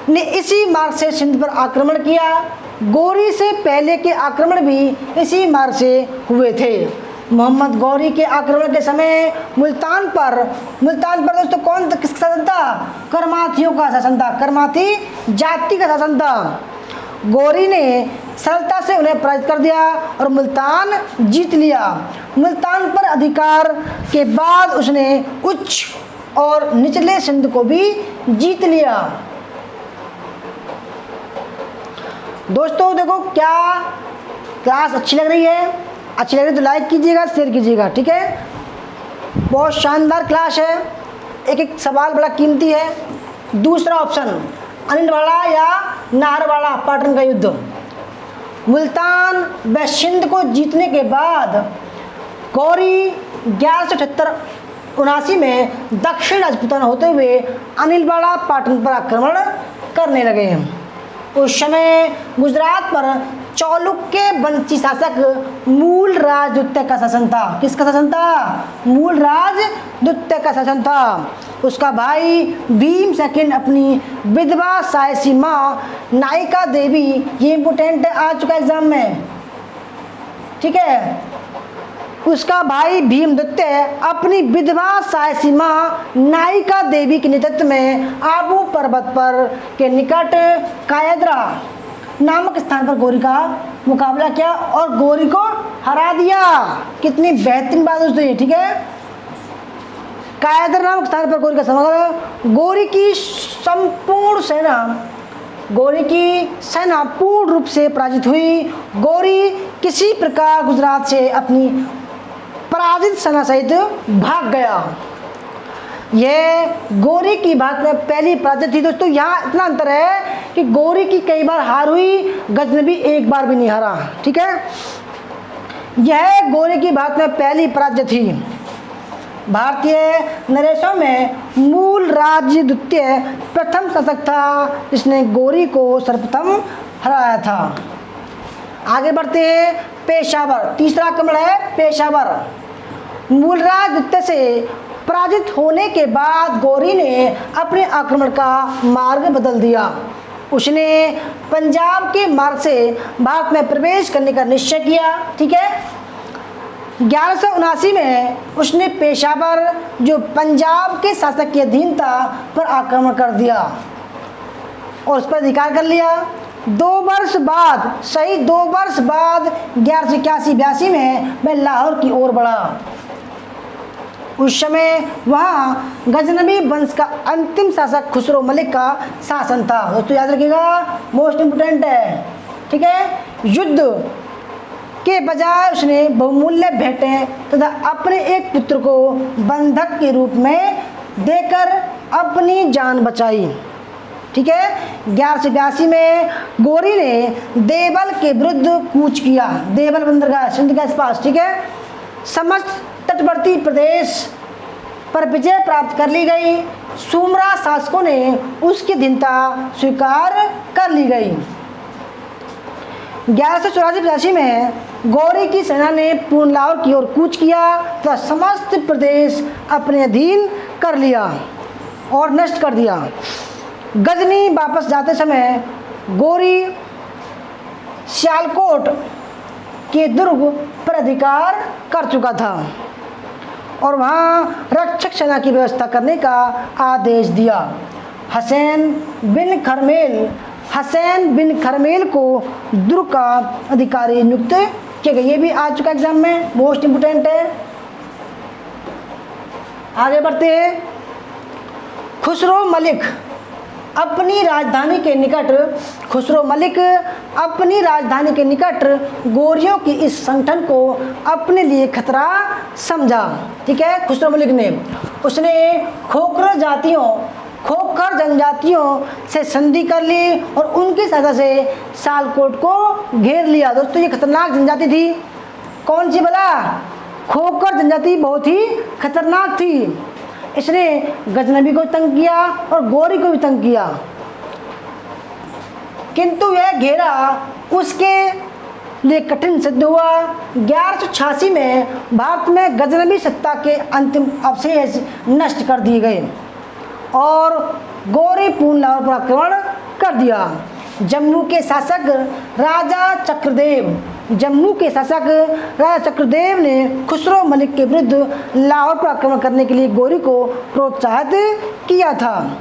ने इसी मार्ग से सिंध पर आक्रमण किया। गौरी से पहले के आक्रमण भी इसी मार्ग से हुए थे। मोहम्मद गौरी के आक्रमण के समय मुल्तान पर दोस्तों कौन किसका शासन था? करमाथियों का शासन था। करमाथी जाति का शासन था। गौरी ने सरलता से उन्हें पराजित कर दिया और मुल्तान जीत लिया। मुल्तान पर अधिकार के बाद उसने उच्च और निचले सिंध को भी जीत लिया। दोस्तों देखो, क्या क्लास अच्छी लग रही है? अच्छी लग रही है तो लाइक कीजिएगा, शेयर कीजिएगा। ठीक है, बहुत शानदार क्लास है। एक एक सवाल बड़ा कीमती है। दूसरा ऑप्शन, अनिलवाड़ा या नाहरवाड़ा पाटन का युद्ध। मुल्तान व सिंध को जीतने के बाद गौरी 1178-79 में दक्षिण राजपूताना होते हुए अनिलवाड़ा पाटन पर आक्रमण करने लगे। उस समय गुजरात पर चालुक्य वंशी शासक मूलराज द्वितीय का शासन था। किसका शासन था? मूलराज द्वितीय का शासन था। उसका भाई भीम सेकंड अपनी विधवा सायसी माँ नायिका देवी, ये इंपोर्टेंट है, आ चुका एग्जाम में। ठीक है, उसका भाई भीम द्वितीय अपनी विधवा सायसी माँ नायिका देवी के नेतृत्व में आबू पर्वत पर के निकट कायदरा नामक स्थान पर गौरी का मुकाबला किया और गौरी को हरा दिया। कितनी बेहतरीन बात दोस्तों ये। ठीक है, कायदरा नामक स्थान पर गौरी का मुकाबला। गौरी की सेना पूर्ण रूप से पराजित हुई। गौरी किसी प्रकार गुजरात से अपनी पराजित सेना सहित भाग गया। यह गौरी की भारत में पहली पराजय थी। दोस्तों यहाँ इतना अंतर है कि गौरी की कई बार हार हुई, गजनवी एक बार भी नहीं हारा। ठीक है, यह गौरी की भारत में पहली पराजय थी। भारतीय नरेशों में मूलराज द्वितीय प्रथम शासक था जिसने गौरी को सर्वप्रथम हराया था। आगे बढ़ते हैं। पेशावर, तीसरा आक्रमण है पेशावर। मूलराज द्वितीय से पराजित होने के बाद गौरी ने अपने आक्रमण का मार्ग बदल दिया। उसने पंजाब के मार्ग से भारत में प्रवेश करने का निश्चय किया। ठीक है, 1179 में उसने पेशावर, जो पंजाब के शासक के अधीन था, पर आक्रमण कर दिया और उस पर अधिकार कर लिया। 2 वर्ष बाद 1181-82 में वह लाहौर की ओर बढ़ा। उस समय वहाँ गजनवी वंश का अंतिम शासक खुसरो मलिक का शासन था। दोस्तों याद रखिएगा, मोस्ट इम्पोर्टेंट है। ठीक है, युद्ध के बजाय उसने बहुमूल्य भेंटें तथा अपने एक पुत्र को बंधक के रूप में देकर अपनी जान बचाई। ठीक है, 1182 में गौरी ने देवल के विरुद्ध कूच किया। देवल बंदरगाह सिंध के आसपास। ठीक है, समस्त तटवर्ती प्रदेश पर विजय प्राप्त कर ली गई। सुमरा शासकों ने उसकी अधीनता स्वीकार कर ली गई। 1184-85 में गौरी की सेना ने पूर्ण लाहौर की ओर कूच किया तथा समस्त प्रदेश अपने अधीन कर लिया और नष्ट कर दिया। गजनी वापस जाते समय गौरी सियालकोट के दुर्ग पर अधिकार कर चुका था और वहां रक्षक सेना की व्यवस्था करने का आदेश दिया। हसैन बिन खरमेल को दुर्ग का अधिकारी नियुक्त किया गया। ये भी आ चुका एग्जाम में, मोस्ट इंपोर्टेंट है। आगे बढ़ते हैं। खुसरो मलिक अपनी राजधानी के निकट गोरियों की इस संगठन को अपने लिए खतरा समझा। ठीक है, खुसरो मलिक ने उसने खोखर जनजातियों से संधि कर ली और उनकी सहायता से सियालकोट को घेर लिया। दोस्तों, ये खतरनाक जनजाति थी। कौन सी भला? खोखर जनजाति बहुत ही खतरनाक थी। इसने गजनबी को तंग किया और गौरी को भी तंग किया, किंतु यह घेरा उसके लिए कठिन सिद्ध हुआ। 1186 में भारत में गजनबी सत्ता के अंतिम अवशेष नष्ट कर दिए गए और गौरी पूर्ण लाहौर पर आक्रमण कर दिया। जम्मू के शासक राजा चक्रदेव ने खुसरो मलिक के विरुद्ध लाहौर पर आक्रमण करने के लिए गौरी को प्रोत्साहित किया था,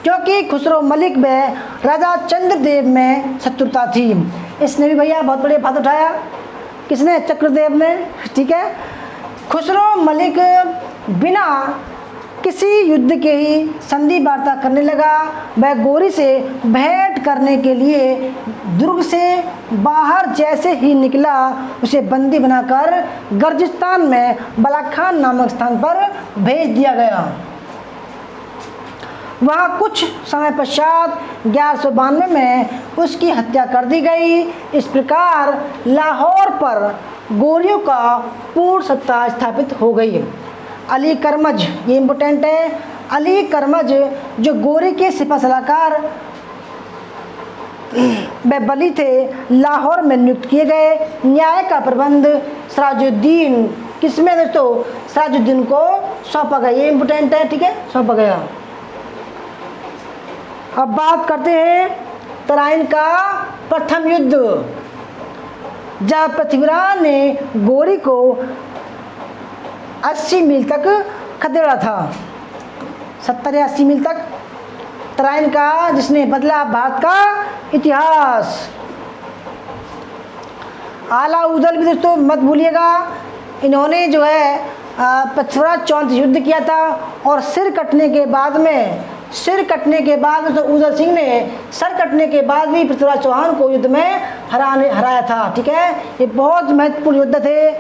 क्योंकि खुसरो मलिक में राजा चंद्रदेव में शत्रुता थी। इसने भी भैया बहुत बड़े हाथ उठाया। किसने? चक्रदेव ने। ठीक है, खुसरो मलिक बिना किसी युद्ध के ही संधि वार्ता करने लगा। वह गौरी से भेंट करने के लिए दुर्ग से बाहर जैसे ही निकला, उसे बंदी बनाकर गर्जिस्तान में बलाखान नामक स्थान पर भेज दिया गया। वहाँ कुछ समय पश्चात 1192 में उसकी हत्या कर दी गई। इस प्रकार लाहौर पर गौरियों का पूर्ण सत्ता स्थापित हो गई। अली करमज, ये इम्पोर्टेंट है। अली करमज जो गौरी के सिपा सलाहकार व बली थे, लाहौर में नियुक्त किए गए। न्याय का प्रबंध सिराजुद्दीन, किसमें दोस्तों? सिराजुद्दीन को सौंपा गया। ये इम्पोर्टेंट है। ठीक है, सौंपा गया। अब बात करते हैं तराइन का प्रथम युद्ध, जब पृथ्वीराज ने गौरी को 80 मील तक खदेड़ा था। 70 या 80 मील तक तराइन का, जिसने बदला भारत का इतिहास। अलाउद्दीन भी दोस्तों मत भूलिएगा, इन्होंने जो है पृथ्वीराज चौहान से युद्ध किया था और सिर कटने के बाद तो उदल सिंह ने सर कटने के बाद भी पृथ्वीराज चौहान को युद्ध में हराया था। ठीक है, ये बहुत महत्वपूर्ण युद्ध थे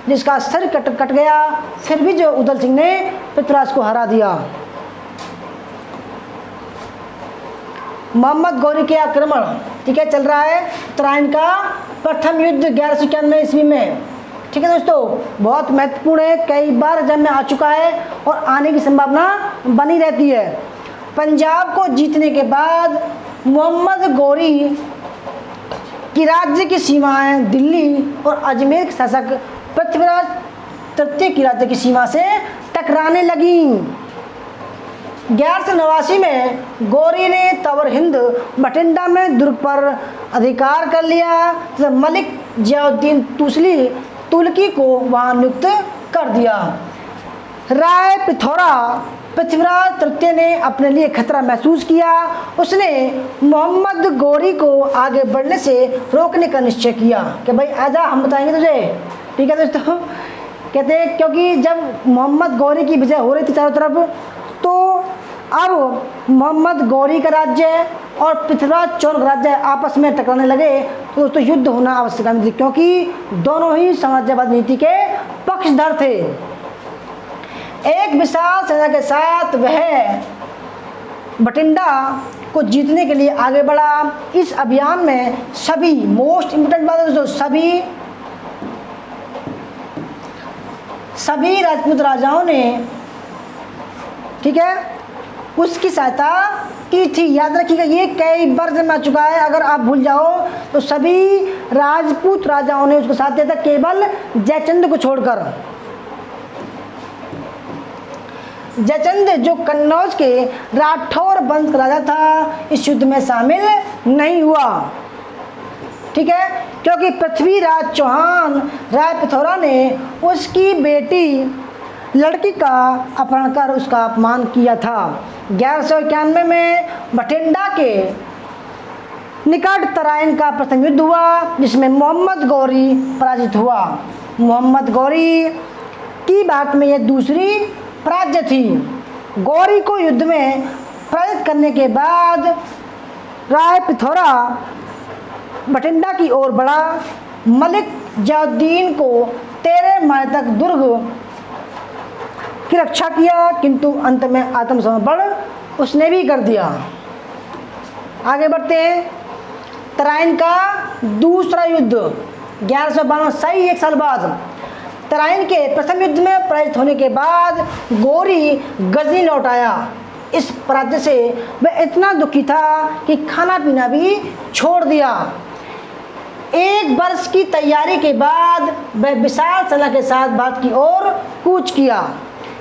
जिसका सर कट गया, फिर भी जो उदल सिंह ने पृथ्वीराज को हरा दिया। मोहम्मद गौरी के आक्रमण, ठीक है, चल रहा है तराइन का प्रथम युद्ध 1191 ईस्वी में। ठीक है दोस्तों, बहुत महत्वपूर्ण है, कई बार एग्जाम में आ चुका है और आने की संभावना बनी रहती है। पंजाब को जीतने के बाद मोहम्मद गौरी की राज्य की सीमाएं दिल्ली और अजमेर के शासक पृथ्वीराज तृतीय की राज्य की सीमा से टकराने लगी। 1189 में गौरी ने तवर हिंद बठिंडा में दुर्ग पर अधिकार कर लिया, तो मलिक जियाउद्दीन तुगलकी को वहां नियुक्त कर दिया। राय पिथौरा पृथ्वीराज तृतीय ने अपने लिए खतरा महसूस किया। उसने मोहम्मद गौरी को आगे बढ़ने से रोकने का निश्चय किया कि भाई आजा, हम बताएंगे तुझे। ठीक है दोस्तों, कहते हैं क्योंकि जब मोहम्मद गौरी की विजय हो रही थी चारों तरफ, तो अब मोहम्मद गौरी का राज्य और पृथ्वीराज चौहान का राज्य आपस में टकराने लगे, तो दोस्तों युद्ध होना आवश्यक थी, क्योंकि दोनों ही साम्राज्यवाद नीति के पक्षधर थे। एक विशाल सेना के साथ वह बठिंडा को जीतने के लिए आगे बढ़ा। इस अभियान में सभी, मोस्ट इंपोर्टेंट बात है दोस्तों, सभी राजपूत राजाओं ने, ठीक है, उसकी सहायता की थी। याद रखिएगा, ये कई बार में आ चुका है। अगर आप भूल जाओ तो सभी राजपूत राजाओं ने उसको साथ दिया था, केवल जयचंद को छोड़कर। जयचंद जो कन्नौज के राठौर वंश का राजा था, इस युद्ध में शामिल नहीं हुआ। ठीक है, क्योंकि पृथ्वीराज चौहान राय पिथौरा ने उसकी बेटी लड़की का अपहरण कर उसका अपमान किया था। 1191 में बठिंडा के निकट तराइन का प्रथम युद्ध हुआ, जिसमें मोहम्मद गौरी पराजित हुआ। मोहम्मद गौरी की बात में यह दूसरी पराजय थी। गौरी को युद्ध में पराजित करने के बाद राय पिथौरा बठिंडा की ओर बढ़ा। मलिक जलालुद्दीन को 13 माह तक दुर्ग की रक्षा किया, किंतु अंत में आत्मसमर्पण उसने भी कर दिया। आगे बढ़ते हैं। तराइन का दूसरा युद्ध 1152, सही 1 साल बाद। तराइन के प्रथम युद्ध में पराजित होने के बाद गौरी गजनी लौट आया। इस पराजय से वह इतना दुखी था कि खाना पीना भी छोड़ दिया। 1 वर्ष की तैयारी के बाद वह विशाल सेना के साथ भारत की ओर कूच किया।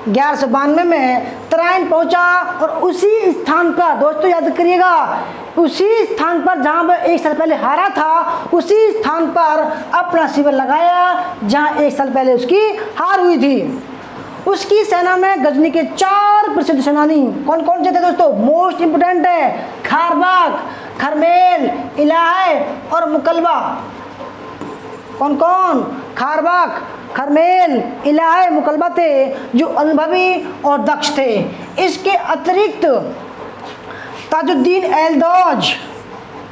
1192 में तराइन पहुंचा और उसी स्थान पर, दोस्तों याद करिएगा, उसी स्थान पर जहां वह 1 साल पहले हारा था, उसी स्थान पर अपना शिविर लगाया जहां 1 साल पहले उसकी हार हुई थी। उसकी सेना में गजनी के 4 प्रसिद्ध सेनानी कौन कौन से थे दोस्तों? मोस्ट इंपोर्टेंट है, खारबाग, खरमेल, इलाहे और मुकलबा। कौन कौन? खारबाग, खरमेल, इलाहे, मुकलबा थे, जो अनुभवी और दक्ष थे। इसके अतिरिक्त ताजुद्दीन एलदौज,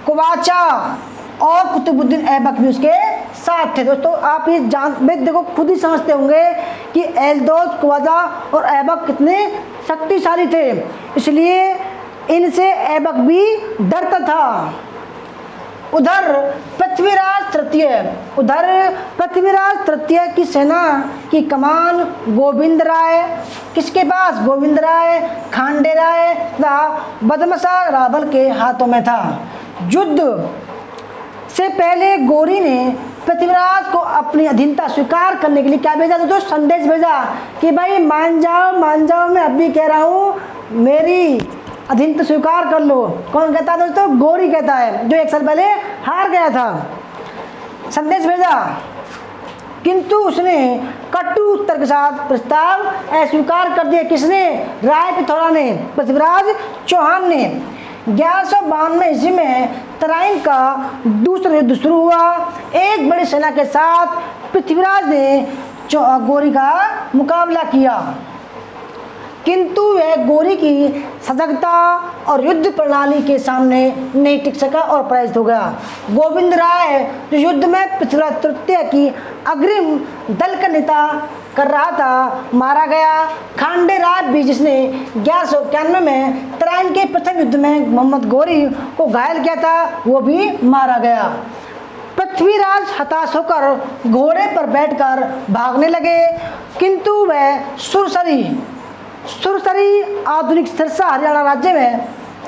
कुवाचा और कुतुबुद्दीन ऐबक भी उसके साथ थे। दोस्तों आप ये देखो, खुद ही समझते होंगे कि एलदौज, कुवाचा और ऐबक कितने शक्तिशाली थे, इसलिए इनसे ऐबक भी डरता था। उधर पृथ्वीराज तृतीय की सेना की कमान गोविंद राय, किसके पास? गोविंद राय, खांडे राय तथा बदमसा रावल के हाथों में था। युद्ध से पहले गौरी ने पृथ्वीराज को अपनी अधीनता स्वीकार करने के लिए क्या भेजा? तो संदेश भेजा कि भाई मान जाओ, मैं अभी कह रहा हूँ, मेरी अधीनता स्वीकार कर लो। कौन कहता है दोस्तों? गौरी कहता है, जो 1 साल पहले हार गया था। संदेश भेजा, किंतु उसने कटु उत्तर के साथ प्रस्ताव अस्वीकार कर दिया। किसने? राय पिथौरा ने, पृथ्वीराज चौहान ने। 1192 ईस्वी में तराइन का दूसरा युद्ध शुरू हुआ। एक बड़ी सेना के साथ पृथ्वीराज ने गौरी का मुकाबला किया, किंतु वह गौरी की सजगता और युद्ध प्रणाली के सामने नहीं टिक सका और पराजित हो गया। गोविंद राय जो युद्ध में पृथ्वीराज तृतीय की अग्रिम दल का नेता कर रहा था, मारा गया। खांडे राय भी, जिसने 1191 में तराइन के प्रथम युद्ध में मोहम्मद गौरी को घायल किया था, वो भी मारा गया। पृथ्वीराज हताश होकर घोड़े पर बैठकर भागने लगे, किंतु वह सुरसरी आधुनिक सिरसा हरियाणा राज्य में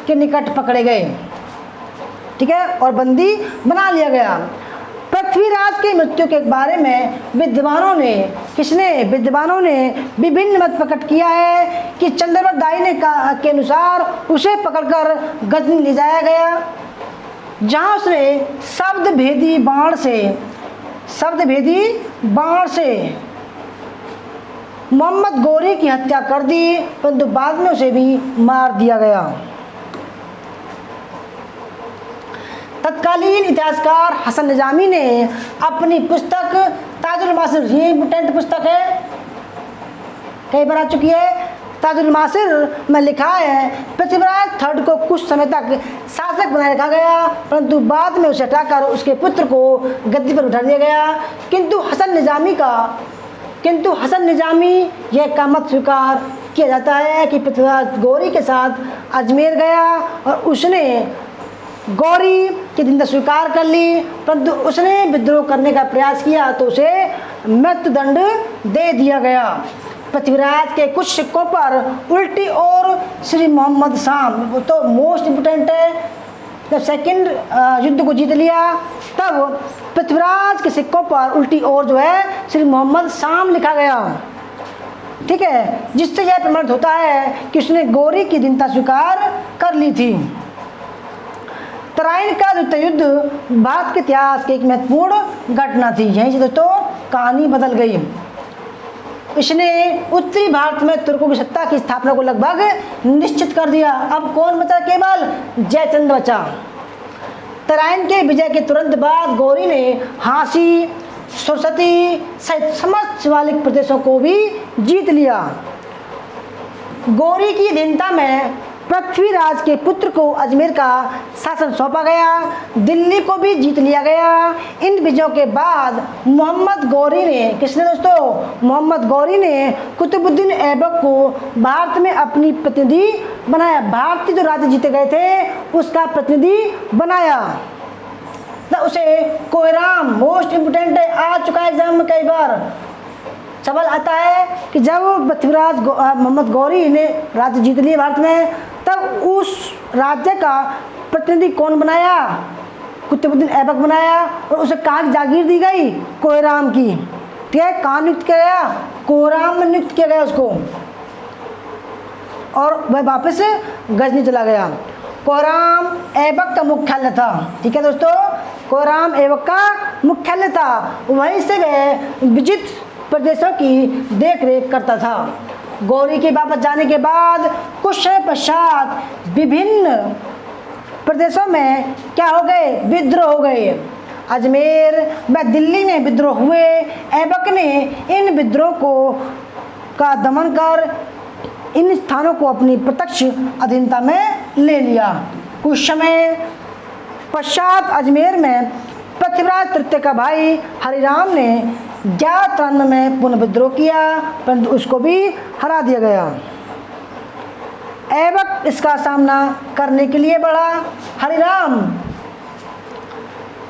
के निकट पकड़े गए। ठीक है, और बंदी बना लिया गया। पृथ्वीराज की मृत्यु के बारे में विद्वानों ने विभिन्न मत प्रकट किया है कि चंद्रवत दाई ने के अनुसार उसे पकड़कर गजनी ले जाया गया, जहां उसने शब्दभेदी बाण से मोहम्मद गौरी की हत्या कर दी, परंतु बाद में उसे भी मार दिया गया। तत्कालीन इतिहासकार हसन निजामी ने अपनी पुस्तक ताजुल मासिर, ये इंपोर्टेंट पुस्तक है, कई बार आ चुकी है, ताजुल मासिर में लिखा है, पृथ्वीराज थर्ड को कुछ समय तक शासक बनाए रखा गया, परंतु बाद में उसे हटाकर उसके पुत्र को गद्दी पर उठा दिया गया। किंतु हसन निजामी यह का मत स्वीकार किया जाता है कि पृथ्वीराज गौरी के साथ अजमेर गया और उसने गौरी की अधीनता स्वीकार कर ली, परंतु उसने विद्रोह करने का प्रयास किया तो उसे मृत्युदंड दे दिया गया। पृथ्वीराज के कुछ सिक्कों पर उल्टी और श्री मोहम्मद शाम, वो तो मोस्ट इम्पोर्टेंट है। जब सेकंड युद्ध को जीत लिया तब पृथ्वीराज के सिक्कों पर उल्टी ओर जो है श्री मोहम्मद शाम लिखा गया, ठीक है, जिससे यह प्रमाणित होता है कि उसने गौरी की दीनता स्वीकार कर ली थी। तराइन का द्वितीय युद्ध भारत के इतिहास की एक महत्वपूर्ण घटना थी। यहीं से दोस्तों कहानी बदल गई। इसने उत्तरी भारत में तुर्कों की सत्ता की स्थापना को लगभग निश्चित कर दिया। अब कौन बचा? केवल जयचंद बचा। तराइन के विजय के तुरंत बाद गौरी ने हांसी, सरस्वती सहित समस्त शिवालिक प्रदेशों को भी जीत लिया। गौरी की अधीनता में पृथ्वीराज के पुत्र को अजमेर का शासन सौंपा गया, दिल्ली को भी जीत लिया गया। इन विजयों के बाद मोहम्मद गौरी ने, किसने दोस्तों? मोहम्मद गौरी ने कुतुबुद्दीन ऐबक को भारत में अपनी प्रतिनिधि बनाया। भारतीय जो राज्य जीते गए थे उसका प्रतिनिधि बनाया। तो उसे कोहराम, मोस्ट इम्पोर्टेंट है, आ चुका है एग्जाम में कई बार सवाल आता है कि जब पृथ्वीराज मोहम्मद गौरी ने राज्य जीत लिया भारत में, तब उस राज्य का प्रतिनिधि कौन बनाया? कुतुबुद्दीन ऐबक बनाया। और उसे कहाँ की जागीर दी गई? कोहराम की। ठीक है, कहाँ नियुक्त किया गया? कोहराम में नियुक्त किया गया उसको, और वह वापस गजनी चला गया। कोहराम ऐबक का मुख्यालय था। ठीक है दोस्तों, कोहराम ऐबक का मुख्यालय था, वहीं से वह विजित प्रदेशों की देखरेख करता था। गौरी के वापस जाने के बाद कुछ समय पश्चात विभिन्न प्रदेशों में क्या हो गए? विद्रोह हो गए। अजमेर व दिल्ली में विद्रोह हुए। ऐबक ने इन विद्रोह का दमन कर इन स्थानों को अपनी प्रत्यक्ष अधीनता में ले लिया। कुछ समय पश्चात अजमेर में पृथ्वीराज तृतीय का भाई हरिराम ने 1193 में पुनः विद्रोह किया, परंतु उसको भी हरा दिया गया। ऐबक इसका सामना करने के लिए बढ़ा। हरिराम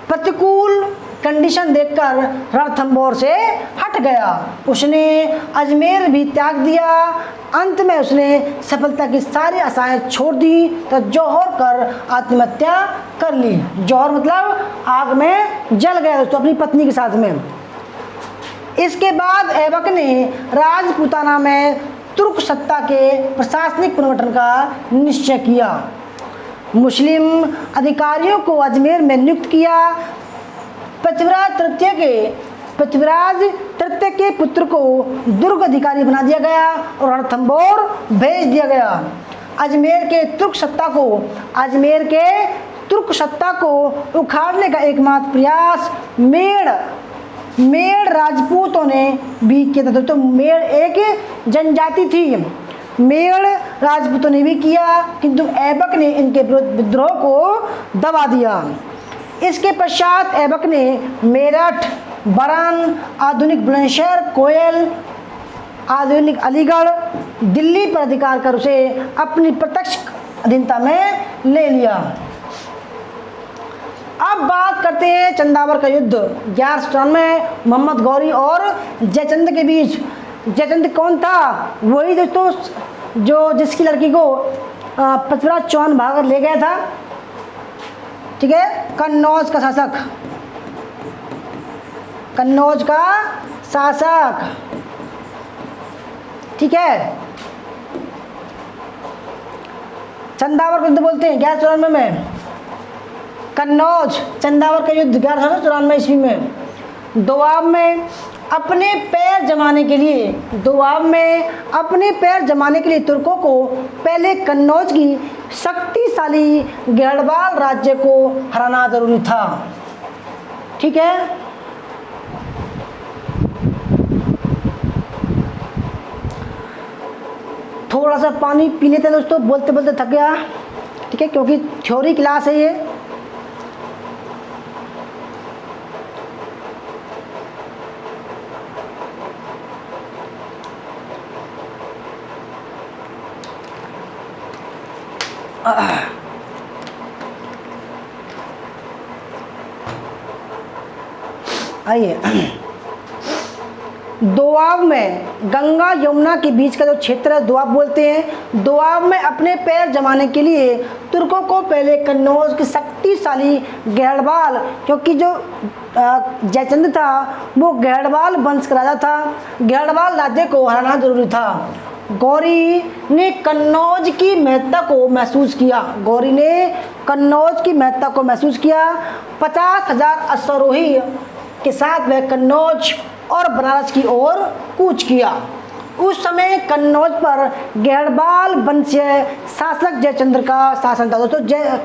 प्रतिकूल कंडीशन देखकर रणथंभौर से हट गया। उसने अजमेर भी त्याग दिया। अंत में उसने सफलता की सारी आशाएं छोड़ दी तो जौहर कर आत्महत्या कर ली। जौहर मतलब आग में जल गया दोस्तों अपनी पत्नी के साथ में। इसके बाद ऐबक ने राजपूताना में तुर्क सत्ता के प्रशासनिक पुनर्गठन का निश्चय किया। मुस्लिम अधिकारियों को अजमेर में नियुक्त किया। पृथ्वीराज तृतीय के पुत्र को दुर्ग अधिकारी बना दिया गया और रणथंभौर भेज दिया गया। अजमेर के तुर्क सत्ता को उखाड़ने का एकमात्र प्रयास मेड़ राजपूतों ने भी किया था। तो मेड़ एक जनजाति थी, मेड़ राजपूतों ने भी किया, किंतु ऐबक ने इनके विरुद्ध विद्रोह को दबा दिया। इसके पश्चात ऐबक ने मेरठ, बरन, आधुनिक बुलंदशहर, कोयल, आधुनिक अलीगढ़, दिल्ली पर अधिकार कर उसे अपनी प्रत्यक्ष अधीनता में ले लिया। अब बात करते हैं चंदावर का युद्ध 1197 में मोहम्मद गौरी और जयचंद के बीच। जयचंद कौन था? वही दोस्तों जो जिसकी लड़की को पृथ्वीराज चौहान भागकर ले गया था। ठीक है, कन्नौज का शासक, कन्नौज का शासक। ठीक है, चंदावर का युद्ध बोलते हैं 1194 में। कन्नौज चंदावर का युद्ध 1194 ईस्वी में। दोआब में अपने पैर जमाने के लिए तुर्कों को पहले कन्नौज की शक्तिशाली गढ़वाल राज्य को हराना जरूरी था। ठीक है, थोड़ा सा पानी पी लेते हैं दोस्तों, बोलते बोलते थक गया। ठीक है, क्योंकि थ्योरी क्लास है ये। आइए, दोआब में, गंगा यमुना के बीच का जो क्षेत्र है दोआब बोलते हैं, दोआब में अपने पैर जमाने के लिए तुर्कों को पहले कन्नौज की शक्तिशाली गैड़बाल, क्योंकि जो जयचंद था वो गैड़बाल वंश का राजा था, गैड़बाल राज्य को हराना जरूरी था। गौरी ने कन्नौज की महत्ता को महसूस किया, गौरी ने कन्नौज की महत्ता को महसूस किया। 50,000 अश्वारोही के साथ वह कन्नौज और बनारस की ओर कूच किया। उस समय कन्नौज पर गैड़बाल वंशीय शासक जयचंद्र का शासन था। दोस्तों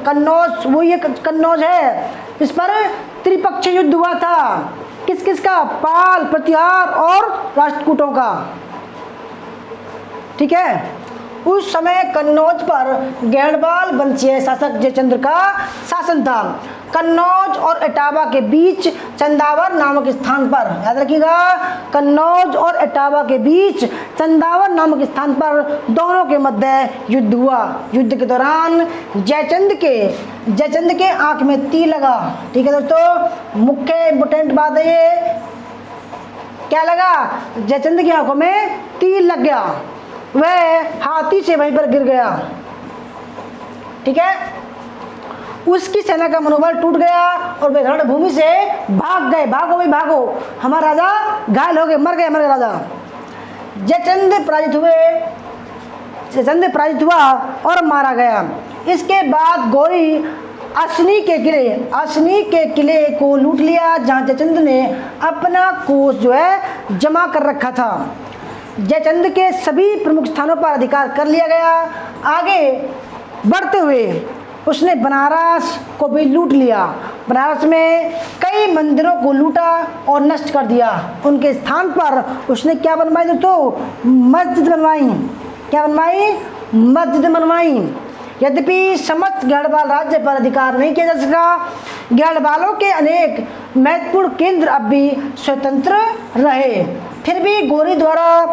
कन्नौज वही कन्नौज है, इस पर त्रिपक्षीय युद्ध हुआ था। किस किस का? पाल, प्रतिहार और राष्ट्रकूटों का। ठीक है, उस समय कन्नौज पर गैड़बाल वंशीय शासक जयचंद्र का शासन था। कन्नौज और इटावा के बीच चंदावर नामक स्थान पर, याद रखिएगा, कन्नौज और इटावा के बीच चंदावर नामक स्थान पर दोनों के मध्य युद्ध हुआ। युद्ध के दौरान जयचंद के आंख में तीर लगा। ठीक है दोस्तों, मुख्य इंपोर्टेंट बात है ये, क्या लगा? जयचंद की आंखों में तीर लग गया, वह हाथी से वहीं पर गिर गया। ठीक है, उसकी सेना का मनोबल टूट गया और वे रणभूमि से भाग गए। भागो भाई भागो, हमारा राजा घायल हो गए, मर गए राजा। जयचंद पराजित हुआ और मारा गया। इसके बाद गौरी असनी के किले को लूट लिया, जहां जयचंद ने अपना कोष जो है जमा कर रखा था। जयचंद के सभी प्रमुख स्थानों पर अधिकार कर लिया गया। आगे बढ़ते हुए उसने बनारस को भी लूट लिया। बनारस में कई मंदिरों को लूटा और नष्ट कर दिया। उनके स्थान पर उसने क्या बनवाई दोस्तों? मस्जिद बनवाई। क्या बनवाई? मस्जिद बनवाई। यद्यपि समस्त गैड़बाल राज्य पर अधिकार नहीं किया जा सका, गैड़बालों के अनेक महत्वपूर्ण केंद्र अब भी स्वतंत्र रहे। फिर भी गौरी द्वारा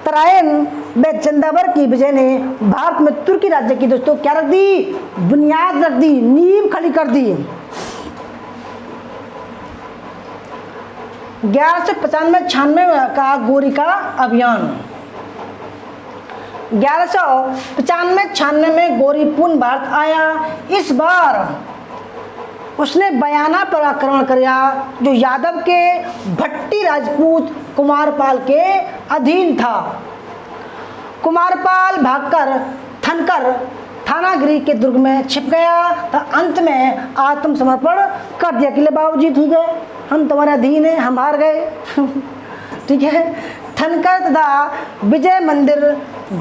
तराइन में चंदावर की विजय ने भारत में तुर्की राज्य की दोस्तों क्या रख दी? बुनियाद रख दी, नींव खड़ी कर दी। 1195-96 का गौरी का अभियान। 1195-96 में गौरी पुनः भारत आया। इस बार उसने बयाना पर आक्रमण किया, जो यादव के भट्टी राजपूत कुमारपाल के अधीन था। कुमारपाल भागकर थानागिरी के दुर्ग में छिप गया, तो अंत में आत्मसमर्पण कर दिया कि ले बाबूजी ठीक है, हम तुम्हारे अधीन हैं, हम हार गए। ठीक है, थनकर तथा विजय मंदिर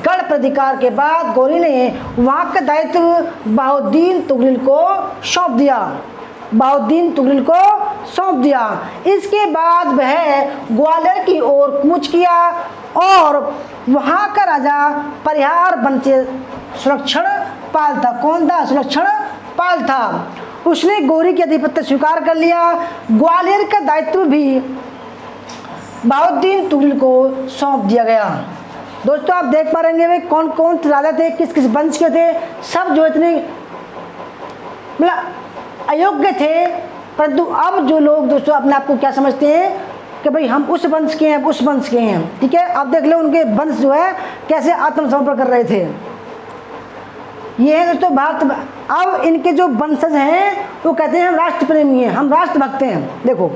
गढ़ प्रतिकार के बाद गौरी ने वहां का दायित्व बहाउद्दीन तुगलिल को सौंप दिया। इसके बाद वह ग्वालियर की ओर कूच किया और वहां का राजा परिहार वंशीय सुलक्षण पाल था। कौन था? सुलक्षण पाल था। उसने गौरी के आधिपत्य स्वीकार कर लिया। ग्वालियर का दायित्व भी बहाउद्दीन तुगलिल को सौंप दिया गया। दोस्तों आप देख पा रहे हैं कौन कौन राजा थे, किस किस वंश के थे। सब जो इतने मतलब अयोग्य थे, परंतु अब जो लोग दोस्तों अपने आप को क्या समझते हैं कि भाई हम उस वंश के हैं, ठीक है। आप देख लो उनके वंश जो है कैसे आत्मसमर्पण कर रहे थे। ये है दोस्तों भारत। अब इनके जो वंशज हैं वो कहते हैं हम राष्ट्र प्रेमी हैं, हम राष्ट्रभक्त हैं। देखो